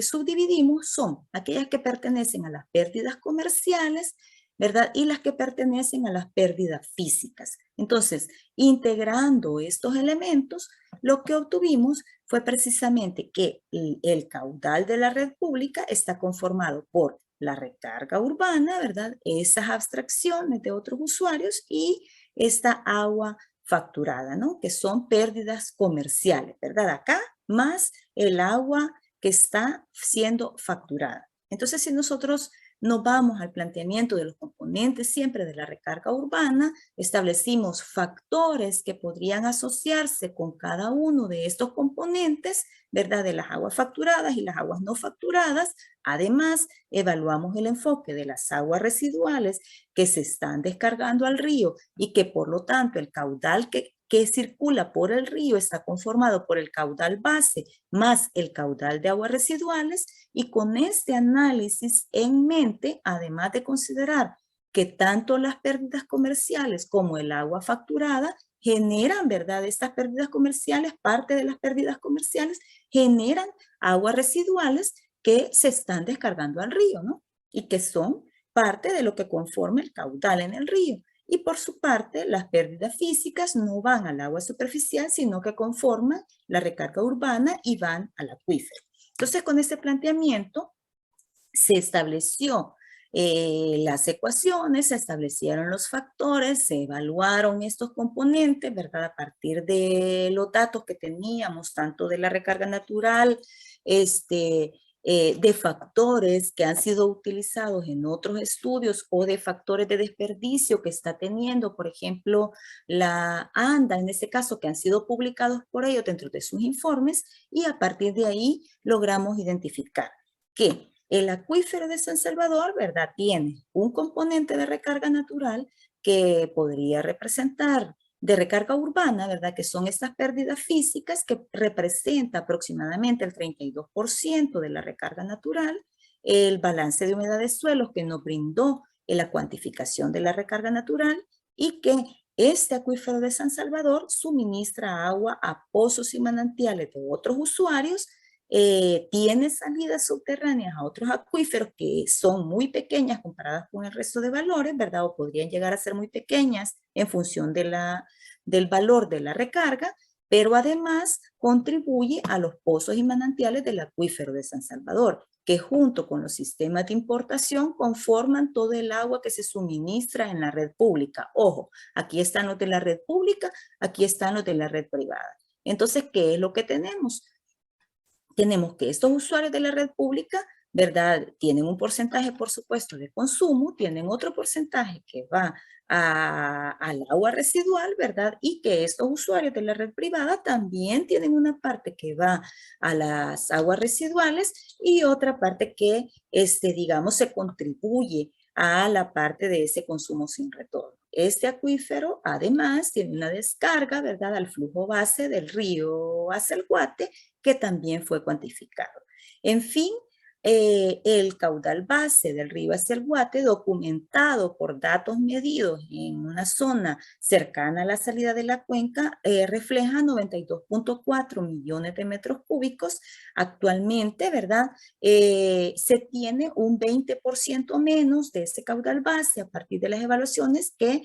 subdividimos son aquellas que pertenecen a las pérdidas comerciales, ¿verdad? Y las que pertenecen a las pérdidas físicas. Entonces, integrando estos elementos, lo que obtuvimos fue precisamente que el caudal de la red pública está conformado por la recarga urbana, ¿verdad? Esas abstracciones de otros usuarios y esta agua facturada, ¿no? Que son pérdidas comerciales, ¿verdad? Acá más el agua que está siendo facturada. Entonces, si nosotros nos vamos al planteamiento de los componentes siempre de la recarga urbana, establecimos factores que podrían asociarse con cada uno de estos componentes, ¿verdad?, de las aguas facturadas y las aguas no facturadas. Además, evaluamos el enfoque de las aguas residuales que se están descargando al río y que por lo tanto el caudal que circula por el río está conformado por el caudal base más el caudal de aguas residuales, y con este análisis en mente, además de considerar que tanto las pérdidas comerciales como el agua facturada generan, ¿verdad? Estas pérdidas comerciales, parte de las pérdidas comerciales, generan aguas residuales que se están descargando al río, ¿no? Y que son parte de lo que conforma el caudal en el río. Y por su parte, las pérdidas físicas no van al agua superficial, sino que conforman la recarga urbana y van al acuífero. Entonces, con este planteamiento se estableció las ecuaciones, se establecieron los factores, se evaluaron estos componentes, ¿verdad? A partir de los datos que teníamos, tanto de la recarga natural, de factores que han sido utilizados en otros estudios o de factores de desperdicio que está teniendo, por ejemplo, la ANDA, en este caso, que han sido publicados por ellos dentro de sus informes, y a partir de ahí logramos identificar que el acuífero de San Salvador, ¿verdad? Tiene un componente de recarga natural que podría representar de recarga urbana, ¿verdad? Que son estas pérdidas físicas que representa aproximadamente el 32% de la recarga natural, el balance de humedad de suelos que nos brindó en la cuantificación de la recarga natural y que este acuífero de San Salvador suministra agua a pozos y manantiales de otros usuarios, tiene salidas subterráneas a otros acuíferos que son muy pequeñas comparadas con el resto de valores, ¿verdad? O podrían llegar a ser muy pequeñas en función del valor de la recarga, pero además contribuye a los pozos y manantiales del acuífero de San Salvador, que junto con los sistemas de importación conforman todo el agua que se suministra en la red pública. Ojo, aquí están los de la red pública, aquí están los de la red privada. Entonces, ¿qué es lo que tenemos? Tenemos que estos usuarios de la red pública, ¿verdad? Tienen un porcentaje, por supuesto, de consumo, tienen otro porcentaje que va al agua residual, ¿verdad? Y que estos usuarios de la red privada también tienen una parte que va a las aguas residuales y otra parte que, digamos, se contribuye a la parte de ese consumo sin retorno. Este acuífero, además, tiene una descarga, ¿verdad?, al flujo base del río hacia el Guate, que también fue cuantificado. En fin, el caudal base del río hacia el Guate, documentado por datos medidos en una zona cercana a la salida de la cuenca, refleja 92.4 millones de metros cúbicos. Actualmente, ¿verdad? Se tiene un 20% menos de ese caudal base a partir de las evaluaciones, que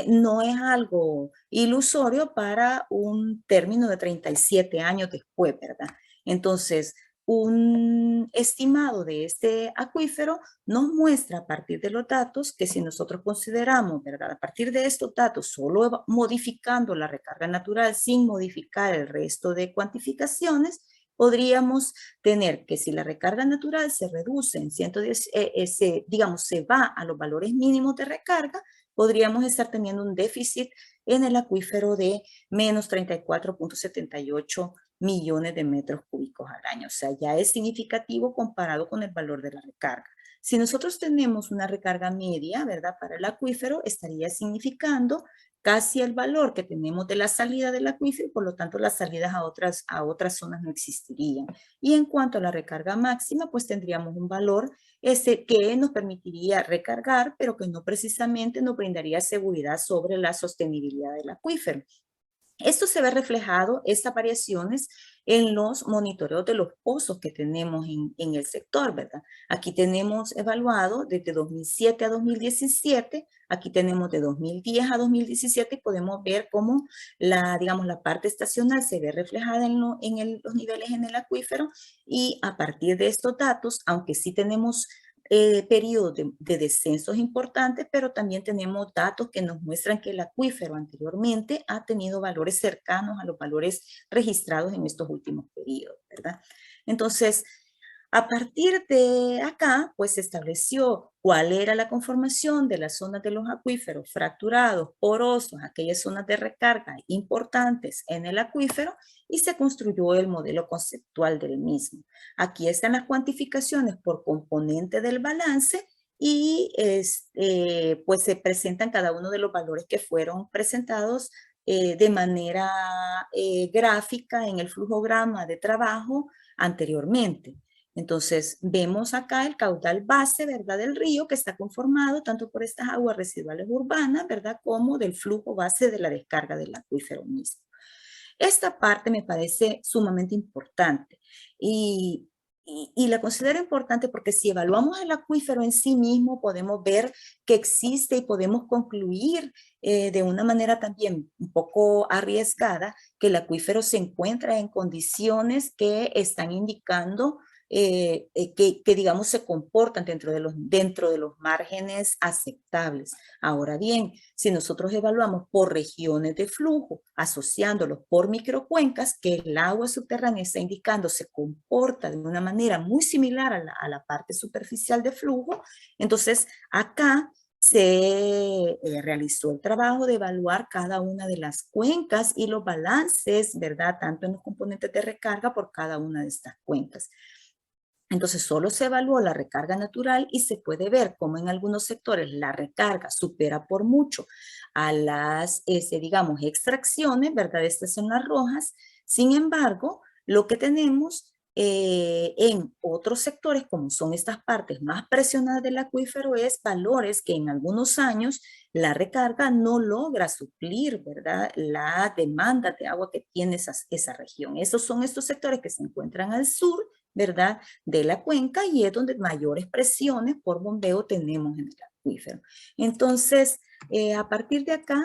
no es algo ilusorio para un término de 37 años después, ¿verdad? Entonces, un estimado de este acuífero nos muestra a partir de los datos que si nosotros consideramos, ¿verdad? A partir de estos datos, solo modificando la recarga natural sin modificar el resto de cuantificaciones, podríamos tener que si la recarga natural se reduce en 110, digamos, se va a los valores mínimos de recarga, podríamos estar teniendo un déficit en el acuífero de menos 34.78 millones de metros cúbicos al año. O sea, ya es significativo comparado con el valor de la recarga. Si nosotros tenemos una recarga media, ¿verdad?, para el acuífero, estaría significando casi el valor que tenemos de la salida del acuífero, y por lo tanto las salidas a otras zonas no existirían. Y en cuanto a la recarga máxima, pues tendríamos un valor que nos permitiría recargar, pero que no precisamente nos brindaría seguridad sobre la sostenibilidad del acuífero. Esto se ve reflejado, estas variaciones, en los monitoreos de los pozos que tenemos en el sector, ¿verdad? Aquí tenemos evaluado desde 2007 a 2017, aquí tenemos de 2010 a 2017 y podemos ver cómo digamos, la parte estacional se ve reflejada en los niveles en el acuífero, y a partir de estos datos, aunque sí tenemos periodos de descensos importantes, pero también tenemos datos que nos muestran que el acuífero anteriormente ha tenido valores cercanos a los valores registrados en estos últimos periodos, ¿verdad? Entonces, a partir de acá, pues se estableció cuál era la conformación de las zonas de los acuíferos fracturados, porosos, aquellas zonas de recarga importantes en el acuífero, y se construyó el modelo conceptual del mismo. Aquí están las cuantificaciones por componente del balance y pues se presentan cada uno de los valores que fueron presentados de manera gráfica en el flujograma de trabajo anteriormente. Entonces, vemos acá el caudal base, ¿verdad?, del río, que está conformado tanto por estas aguas residuales urbanas, ¿verdad?, como del flujo base de la descarga del acuífero mismo. Esta parte me parece sumamente importante y la considero importante porque si evaluamos el acuífero en sí mismo, podemos ver que existe y podemos concluir de una manera también un poco arriesgada que el acuífero se encuentra en condiciones que están indicando que, digamos, se comportan dentro de los márgenes aceptables. Ahora bien, si nosotros evaluamos por regiones de flujo, asociándolos por microcuencas, que el agua subterránea está indicando se comporta de una manera muy similar a la parte superficial de flujo, entonces acá se realizó el trabajo de evaluar cada una de las cuencas y los balances, ¿verdad?, tanto en los componentes de recarga por cada una de estas cuencas. Entonces, solo se evaluó la recarga natural y se puede ver cómo en algunos sectores la recarga supera por mucho a las, digamos, extracciones, ¿verdad? Estas son las rojas. Sin embargo, lo que tenemos en otros sectores, como son estas partes más presionadas del acuífero, es valores que en algunos años la recarga no logra suplir, ¿verdad?, la demanda de agua que tiene esa región. Esos son estos sectores que se encuentran al sur, ¿verdad?, de la cuenca, y es donde mayores presiones por bombeo tenemos en el acuífero. Entonces, a partir de acá,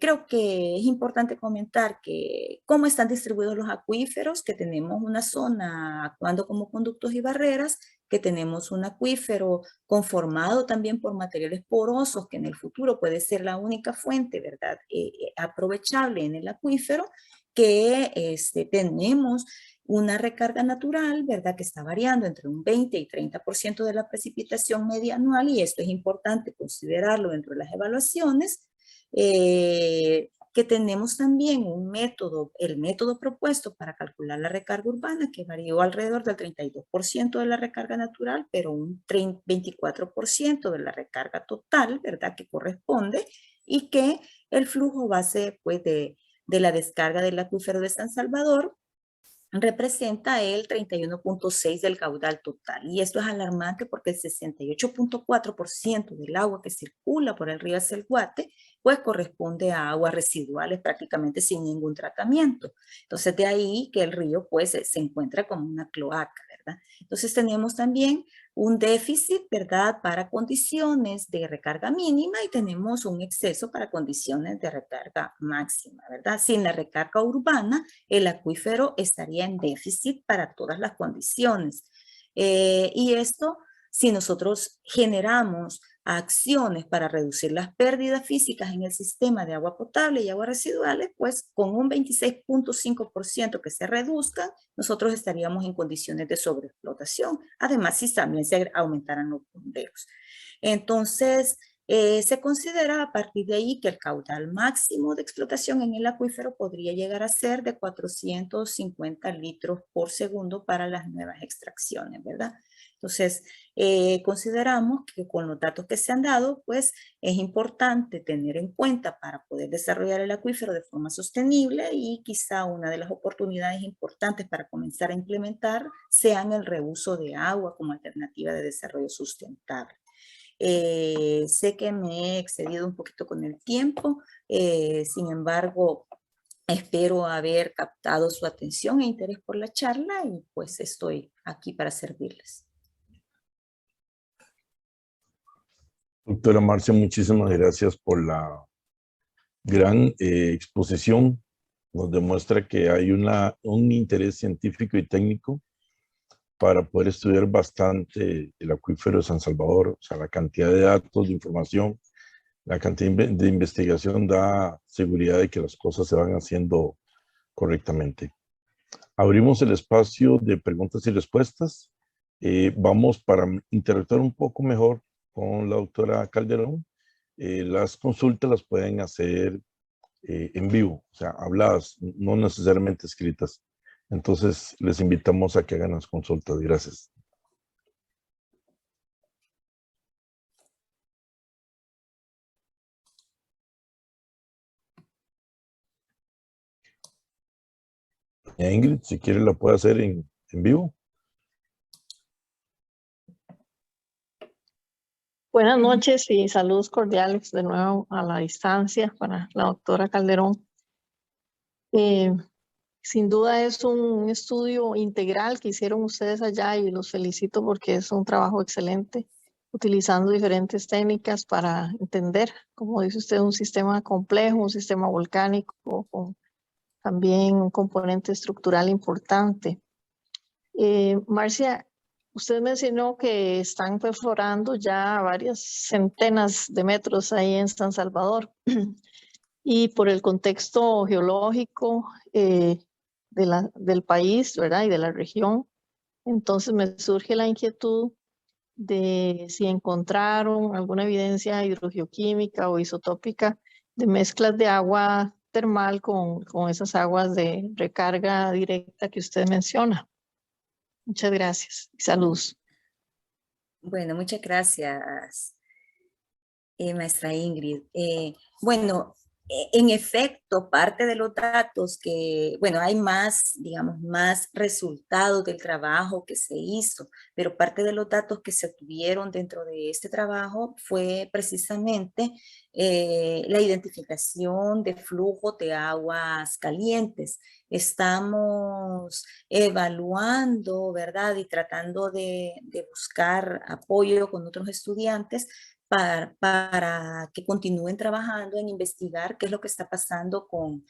creo que es importante comentar que cómo están distribuidos los acuíferos, que tenemos una zona actuando como conductos y barreras, que tenemos un acuífero conformado también por materiales porosos, que en el futuro puede ser la única fuente, ¿verdad?, aprovechable en el acuífero, que tenemos una recarga natural, ¿verdad?, que está variando entre un 20 y 30% de la precipitación media anual, y esto es importante considerarlo dentro de las evaluaciones, que tenemos también un método, el método propuesto para calcular la recarga urbana, que varió alrededor del 32% de la recarga natural, pero un 24% de la recarga total, ¿verdad?, que corresponde, y que el flujo base, pues, de la descarga del acuífero de San Salvador representa el 31.6 del caudal total. Y esto es alarmante porque el 68.4% del agua que circula por el río Acelguate, pues corresponde a aguas residuales prácticamente sin ningún tratamiento. Entonces, de ahí que el río pues se encuentra como una cloaca, ¿verdad? Entonces, tenemos también un déficit, ¿verdad?, para condiciones de recarga mínima, y tenemos un exceso para condiciones de recarga máxima, ¿verdad? Sin la recarga urbana, el acuífero estaría en déficit para todas las condiciones. Y esto, si nosotros generamos acciones para reducir las pérdidas físicas en el sistema de agua potable y aguas residuales, pues con un 26.5% que se reduzcan, nosotros estaríamos en condiciones de sobreexplotación. Además, si también se aumentaran los bombeos. Entonces, se considera a partir de ahí que el caudal máximo de explotación en el acuífero podría llegar a ser de 450 litros por segundo para las nuevas extracciones, ¿verdad? Entonces, consideramos que con los datos que se han dado, pues es importante tener en cuenta para poder desarrollar el acuífero de forma sostenible, y quizá una de las oportunidades importantes para comenzar a implementar sean el reuso de agua como alternativa de desarrollo sustentable. Sé que me he excedido un poquito con el tiempo, sin embargo, espero haber captado su atención e interés por la charla, y pues estoy aquí para servirles. Doctora Marcia, muchísimas gracias por la gran exposición. Nos demuestra que hay un interés científico y técnico para poder estudiar bastante el acuífero de San Salvador. O sea, la cantidad de datos, de información, la cantidad de investigación da seguridad de que las cosas se van haciendo correctamente. Abrimos el espacio de preguntas y respuestas. Vamos para interactuar un poco mejor con la doctora Calderón. Las consultas las pueden hacer en vivo, o sea, habladas, no necesariamente escritas. Entonces, les invitamos a que hagan las consultas. Gracias. Ingrid, si quiere la puede hacer en vivo. Buenas noches y saludos cordiales de nuevo a la distancia para la doctora Calderón. Sin duda es un estudio integral que hicieron ustedes allá y los felicito porque es un trabajo excelente, utilizando diferentes técnicas para entender, como dice usted, un sistema complejo, un sistema volcánico con también un componente estructural importante. Marcia, usted mencionó que están perforando ya varias centenas de metros ahí en San Salvador y por el contexto geológico del país, ¿verdad? Y de la región, entonces me surge la inquietud de si encontraron alguna evidencia hidrogeoquímica o isotópica de mezclas de agua termal con esas aguas de recarga directa que usted menciona. Muchas gracias y saludos. Bueno, muchas gracias, maestra Ingrid. Bueno, en efecto, parte de los datos que, bueno, hay más, digamos, más resultados del trabajo que se hizo, pero parte de los datos que se obtuvieron dentro de este trabajo fue precisamente la identificación de flujo de aguas calientes. Estamos evaluando, ¿verdad? Y tratando de buscar apoyo con otros estudiantes para que continúen trabajando en investigar qué es lo que está pasando con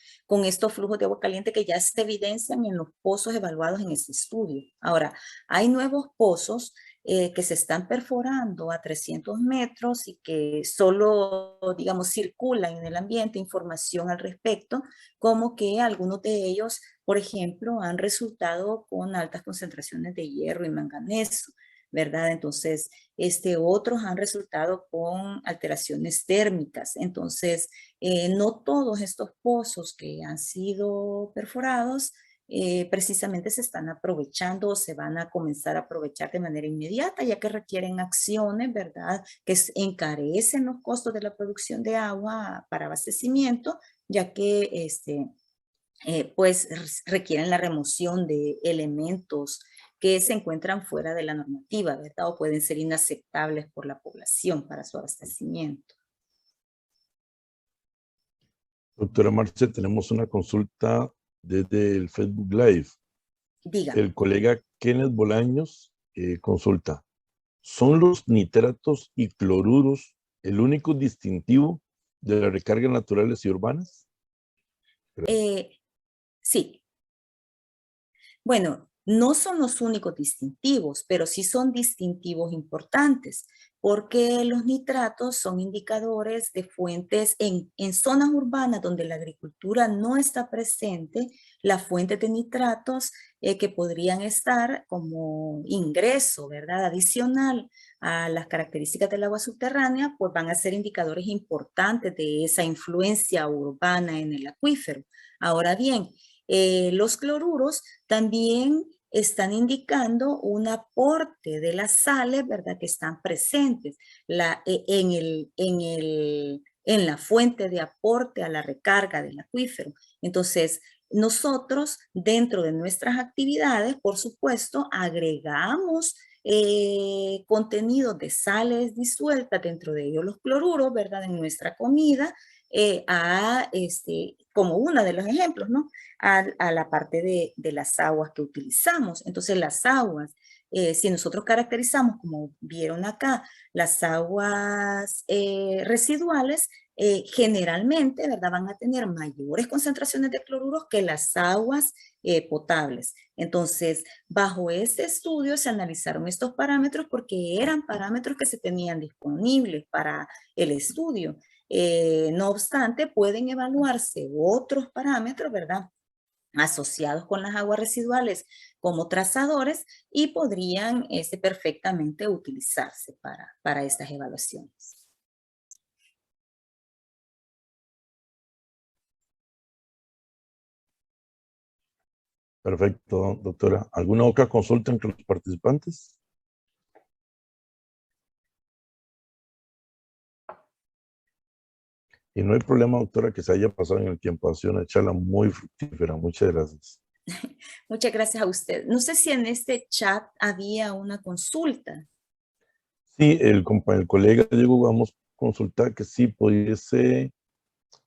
estos flujos de agua caliente que ya se evidencian en los pozos evaluados en este estudio. Ahora, hay nuevos pozos que se están perforando a 300 metros y que solo, digamos, circulan en el ambiente información al respecto, como que algunos de ellos, por ejemplo, han resultado con altas concentraciones de hierro y manganeso, ¿verdad? Entonces, otros han resultado con alteraciones térmicas. Entonces, no todos estos pozos que han sido perforados precisamente se están aprovechando o se van a comenzar a aprovechar de manera inmediata, ya que requieren acciones, ¿verdad? Que encarecen los costos de la producción de agua para abastecimiento, ya que pues requieren la remoción de elementos que se encuentran fuera de la normativa, ¿verdad? O pueden ser inaceptables por la población para su abastecimiento. Doctora Marce, tenemos una consulta desde el Facebook Live. Dígame. El colega Kenneth Bolaños consulta. ¿Son los nitratos y cloruros el único distintivo de las recargas naturales y urbanas? Sí. Bueno, no son los únicos distintivos, pero sí son distintivos importantes, porque los nitratos son indicadores de fuentes en zonas urbanas donde la agricultura no está presente, las fuentes de nitratos que podrían estar como ingreso, ¿verdad? Adicional a las características del agua subterránea, pues van a ser indicadores importantes de esa influencia urbana en el acuífero. Ahora bien, los cloruros también están indicando un aporte de las sales, ¿verdad? Que están presentes en la fuente de aporte a la recarga del acuífero. Entonces, nosotros dentro de nuestras actividades, por supuesto, agregamos contenidos de sales disueltas, dentro de ellos los cloruros, ¿verdad? En nuestra comida, como uno de los ejemplos, ¿no? A la parte de las aguas que utilizamos. Entonces las aguas, si nosotros caracterizamos, como vieron acá, las aguas residuales, generalmente, ¿verdad? Van a tener mayores concentraciones de cloruros que las aguas potables. Entonces, bajo este estudio se analizaron estos parámetros porque eran parámetros que se tenían disponibles para el estudio. No obstante, pueden evaluarse otros parámetros, ¿verdad? Asociados con las aguas residuales como trazadores y podrían perfectamente utilizarse para estas evaluaciones. Perfecto, doctora. ¿Alguna otra consulta entre los participantes? Y no hay problema, doctora, que se haya pasado en el tiempo. Ha sido una charla muy fructífera. Muchas gracias. Muchas gracias a usted. No sé si en este chat había una consulta. Sí, el colega Diego vamos a consultar que sí pudiese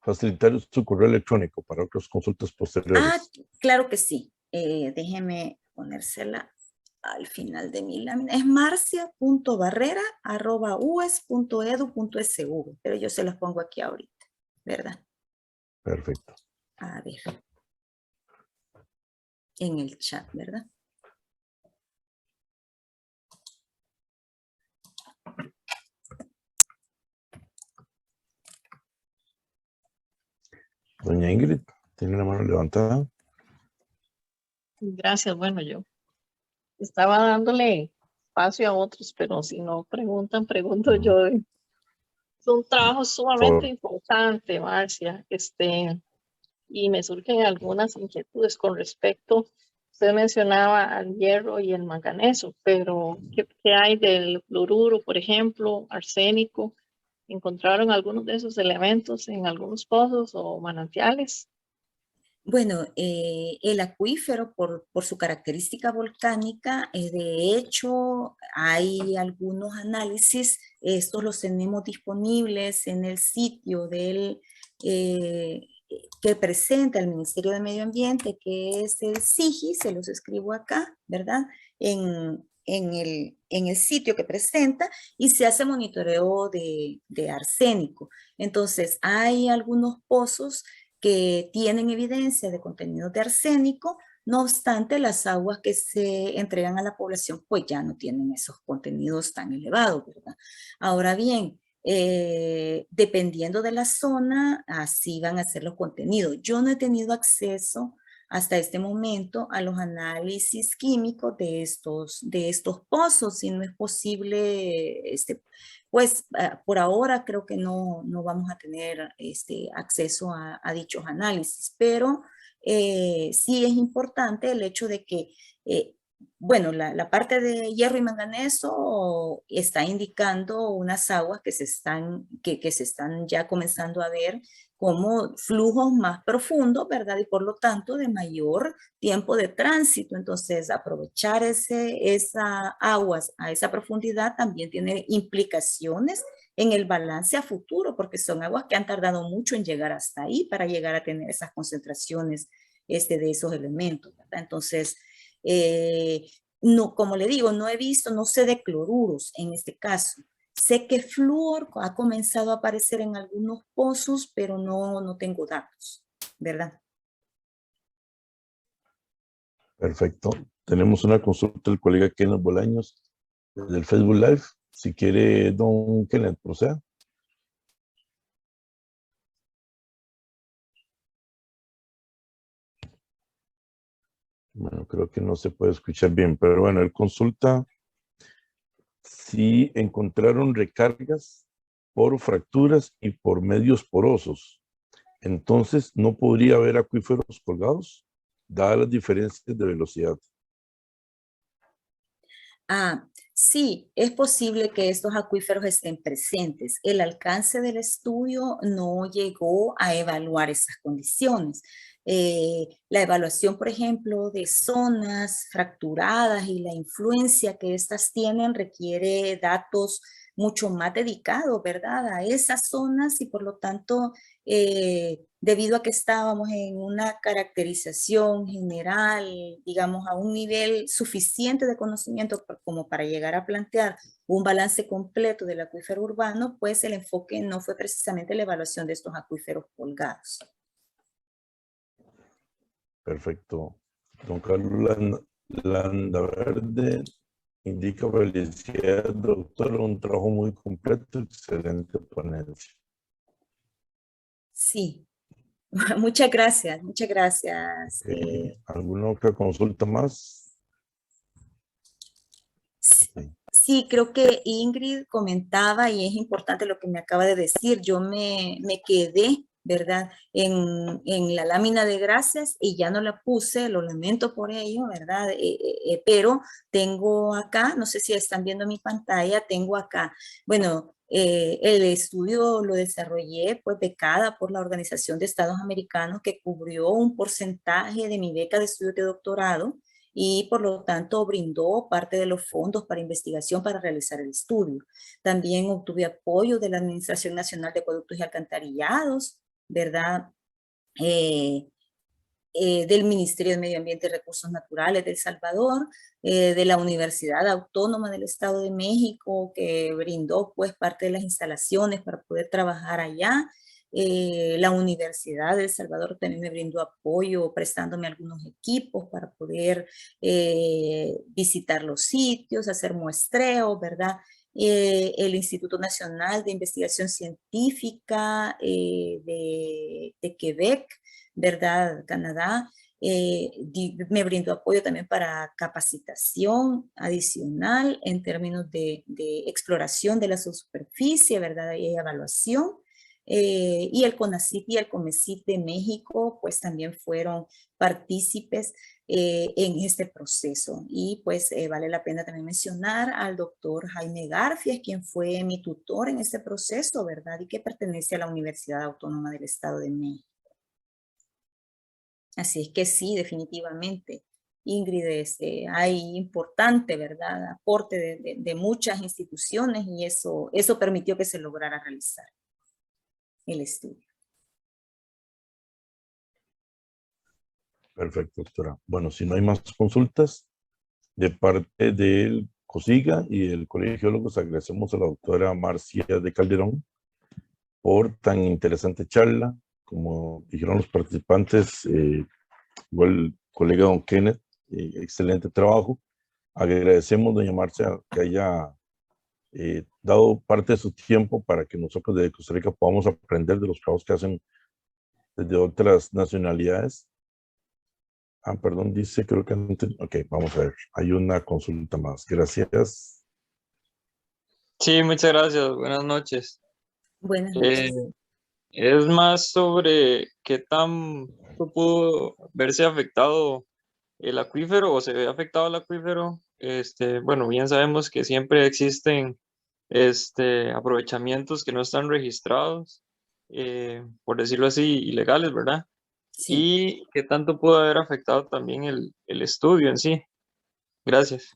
facilitar su correo electrónico para otras consultas Ah, posteriores. claro que sí. Déjeme ponérsela al final de mi lámina. Es marcia.barrera@ues.edu.sv, pero yo se los pongo aquí ahorita, ¿verdad? Perfecto. A ver, en el chat, ¿verdad? Doña Ingrid, tiene la mano levantada. Gracias, bueno, yo estaba dándole espacio a otros, pero si no preguntan, pregunto yo. Es un trabajo sumamente importante, Marcia, y me surgen algunas inquietudes con respecto, usted mencionaba al hierro y el manganeso, pero ¿qué hay del fluoruro, por ejemplo, arsénico? ¿Encontraron algunos de esos elementos en algunos pozos o manantiales? Bueno, el acuífero, por su característica volcánica, de hecho, hay algunos análisis, estos los tenemos disponibles en el sitio eh, que presenta el Ministerio de Medio Ambiente, que es el SIGI, se los escribo acá, ¿verdad? En el sitio que presenta y se hace monitoreo de arsénico. Entonces, hay algunos pozos que tienen evidencia de contenido de arsénico, no obstante, las aguas que se entregan a la población pues ya no tienen esos contenidos tan elevados, ¿verdad? Ahora bien, dependiendo de la zona, así van a ser los contenidos. Yo no he tenido acceso hasta este momento a los análisis químicos de estos pozos, si no es posible, pues por ahora creo que no vamos a tener acceso a dichos análisis, pero sí es importante el hecho de que, bueno, la parte de hierro y manganeso está indicando unas aguas que que se están ya comenzando a ver como flujos más profundos, ¿verdad? Y por lo tanto de mayor tiempo de tránsito. Entonces, aprovechar esa aguas a esa profundidad también tiene implicaciones en el balance a futuro, porque son aguas que han tardado mucho en llegar hasta ahí para llegar a tener esas concentraciones de esos elementos, ¿verdad? Entonces, no, como le digo, no he visto, no sé de cloruros en este caso. Sé que flúor ha comenzado a aparecer en algunos pozos, pero no tengo datos, ¿verdad? Perfecto. Tenemos una consulta del colega Kenneth Bolaños del Facebook Live. Si quiere, don Kenneth, proceda. Bueno, creo que no se puede escuchar bien, pero bueno, él consulta si encontraron recargas por fracturas y por medios porosos. Entonces, ¿no podría haber acuíferos colgados, dadas las diferencias de velocidad? Ah, sí, es posible que estos acuíferos estén presentes. El alcance del estudio no llegó a evaluar esas condiciones. La evaluación, por ejemplo, de zonas fracturadas y la influencia que estas tienen requiere datos mucho más dedicados, ¿verdad? A esas zonas y por lo tanto, debido a que estábamos en una caracterización general, digamos, a un nivel suficiente de conocimiento como para llegar a plantear un balance completo del acuífero urbano, pues el enfoque no fue precisamente la evaluación de estos acuíferos colgados. Perfecto. Don Carlos Landaverde indica felicidades, doctor, un trabajo muy completo, excelente ponencia. Sí, muchas gracias, muchas gracias. ¿Alguna otra consulta más? Sí, creo que Ingrid comentaba y es importante lo que me acaba de decir. Yo me quedé, ¿verdad? En la lámina de gracias y ya no la puse, lo lamento por ello, ¿verdad? Pero tengo acá, no sé si están viendo mi pantalla, tengo acá, bueno, el estudio lo desarrollé pues becada por la Organización de Estados Americanos que cubrió un porcentaje de mi beca de estudio de doctorado y por lo tanto brindó parte de los fondos para investigación para realizar el estudio. También obtuve apoyo de la Administración Nacional de Acueductos y Alcantarillados, ¿verdad? Del Ministerio de Medio Ambiente y Recursos Naturales de El Salvador, de la Universidad Autónoma del Estado de México, que brindó pues parte de las instalaciones para poder trabajar allá. La Universidad de El Salvador también me brindó apoyo prestándome algunos equipos para poder visitar los sitios, hacer muestreos, ¿verdad? El Instituto Nacional de Investigación Científica de Quebec, ¿verdad? Canadá, me brindó apoyo también para capacitación adicional en términos de exploración de la subsuperficie, ¿verdad? Y evaluación. Y el CONACYT y el COMECYT de México, pues también fueron partícipes en este proceso. Y pues vale la pena también mencionar al doctor Jaime Garfias, quien fue mi tutor en este proceso, ¿verdad? Y que pertenece a la Universidad Autónoma del Estado de México. Así es que sí, definitivamente, Ingrid, hay importante, ¿verdad? Aporte de muchas instituciones y eso permitió que se lograra realizar el estudio. Perfecto, doctora. Bueno, si no hay más consultas, de parte del COSIGA y del Colegio de Geólogos, agradecemos a la doctora Marcia de Calderón por tan interesante charla. Como dijeron los participantes, igual el colega don Kenneth, excelente trabajo. Agradecemos, doña Marcia, que haya dado parte de su tiempo para que nosotros de Costa Rica podamos aprender de los trabajos que hacen desde otras nacionalidades. Perdón, dice, creo que antes. Ok, vamos a ver. Hay una consulta más. Gracias. Sí, muchas gracias. Buenas noches. Buenas noches. Es más sobre qué tan pudo verse afectado el acuífero o se ve afectado el acuífero. Bueno, bien sabemos que siempre existen aprovechamientos que no están registrados, por decirlo así, ilegales, ¿verdad? Sí. Y qué tanto pudo haber afectado también el estudio en sí. Gracias.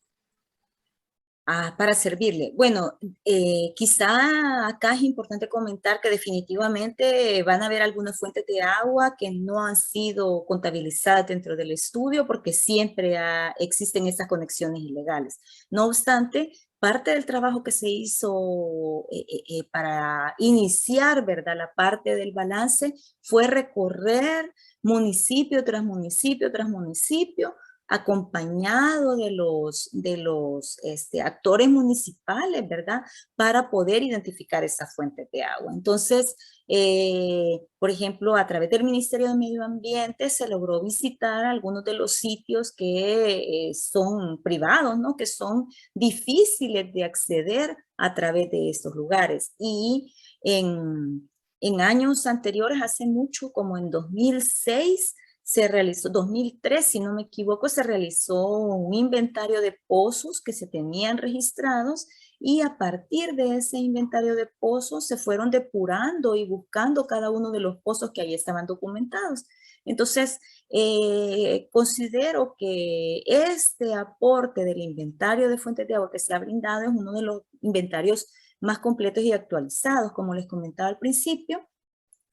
Para servirle. Bueno, quizá acá es importante comentar que definitivamente van a haber algunas fuentes de agua que no han sido contabilizadas dentro del estudio porque siempre existen esas conexiones ilegales. No obstante, parte del trabajo que se hizo para iniciar, ¿verdad?, la parte del balance fue recorrer municipio tras municipio tras municipio, acompañado de los actores municipales, ¿verdad? Para poder identificar esas fuentes de agua. Entonces, por ejemplo, a través del Ministerio de Medio Ambiente se logró visitar algunos de los sitios que son privados, ¿no? Que son difíciles de acceder a través de estos lugares. Y en años anteriores, hace mucho, como en 2006, se realizó, 2003, si no me equivoco, se realizó un inventario de pozos que se tenían registrados y a partir de ese inventario de pozos se fueron depurando y buscando cada uno de los pozos que ahí estaban documentados. Entonces, considero que este aporte del inventario de fuentes de agua que se ha brindado es uno de los inventarios más completos y actualizados, como les comentaba al principio.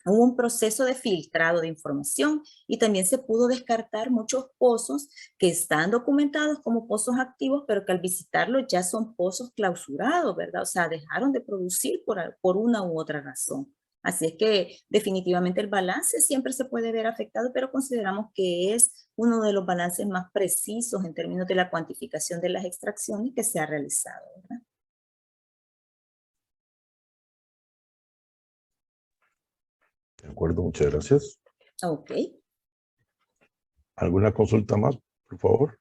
Hubo un proceso de filtrado de información y también se pudo descartar muchos pozos que están documentados como pozos activos, pero que al visitarlos ya son pozos clausurados, ¿verdad? O sea, dejaron de producir por una u otra razón. Así es que definitivamente el balance siempre se puede ver afectado, pero consideramos que es uno de los balances más precisos en términos de la cuantificación de las extracciones que se ha realizado, ¿verdad? De acuerdo, muchas gracias. Ok. ¿Alguna consulta más, por favor?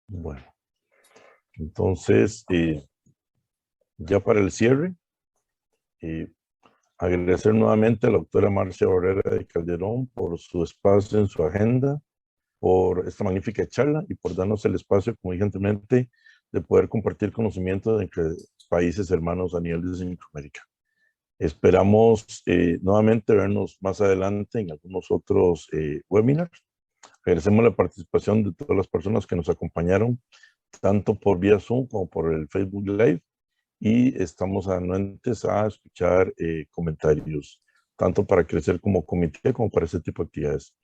Bueno, entonces, ya para el cierre, agradecer nuevamente a la doctora Marcia Barrera de Calderón por su espacio en su agenda, por esta magnífica charla y por darnos el espacio, como dije anteriormente, de poder compartir conocimientos entre países hermanos a nivel de Centroamérica. Esperamos nuevamente vernos más adelante en algunos otros webinars. Agradecemos la participación de todas las personas que nos acompañaron, tanto por vía Zoom como por el Facebook Live. Y estamos anuentes a escuchar comentarios, tanto para crecer como comité, como para ese tipo de actividades.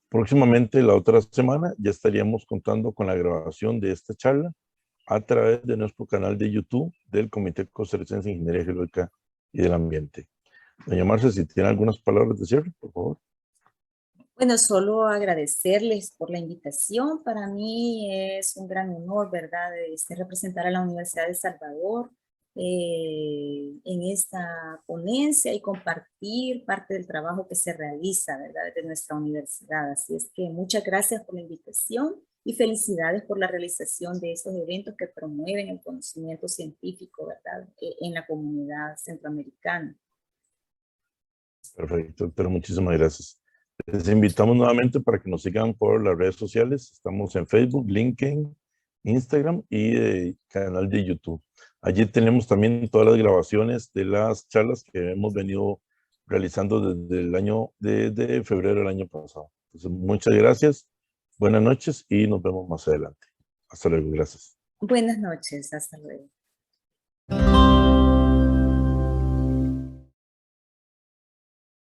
Próximamente, la otra semana, ya estaríamos contando con la grabación de esta charla a través de nuestro canal de YouTube del Comité Costarricense de Ingeniería Geológica y del Ambiente. Doña Marce, si tiene algunas palabras de cierre, por favor. Bueno, solo agradecerles por la invitación. Para mí es un gran honor, ¿verdad?, representar a la Universidad de Salvador en esta ponencia y compartir parte del trabajo que se realiza, ¿verdad?, desde nuestra universidad. Así es que muchas gracias por la invitación y felicidades por la realización de estos eventos que promueven el conocimiento científico, ¿verdad?, en la comunidad centroamericana. Perfecto, doctora, muchísimas gracias. Les invitamos nuevamente para que nos sigan por las redes sociales. Estamos en Facebook, LinkedIn, Instagram y canal de YouTube. Allí tenemos también todas las grabaciones de las charlas que hemos venido realizando desde febrero del año pasado. Entonces, muchas gracias, buenas noches y nos vemos más adelante. Hasta luego, gracias. Buenas noches, hasta luego.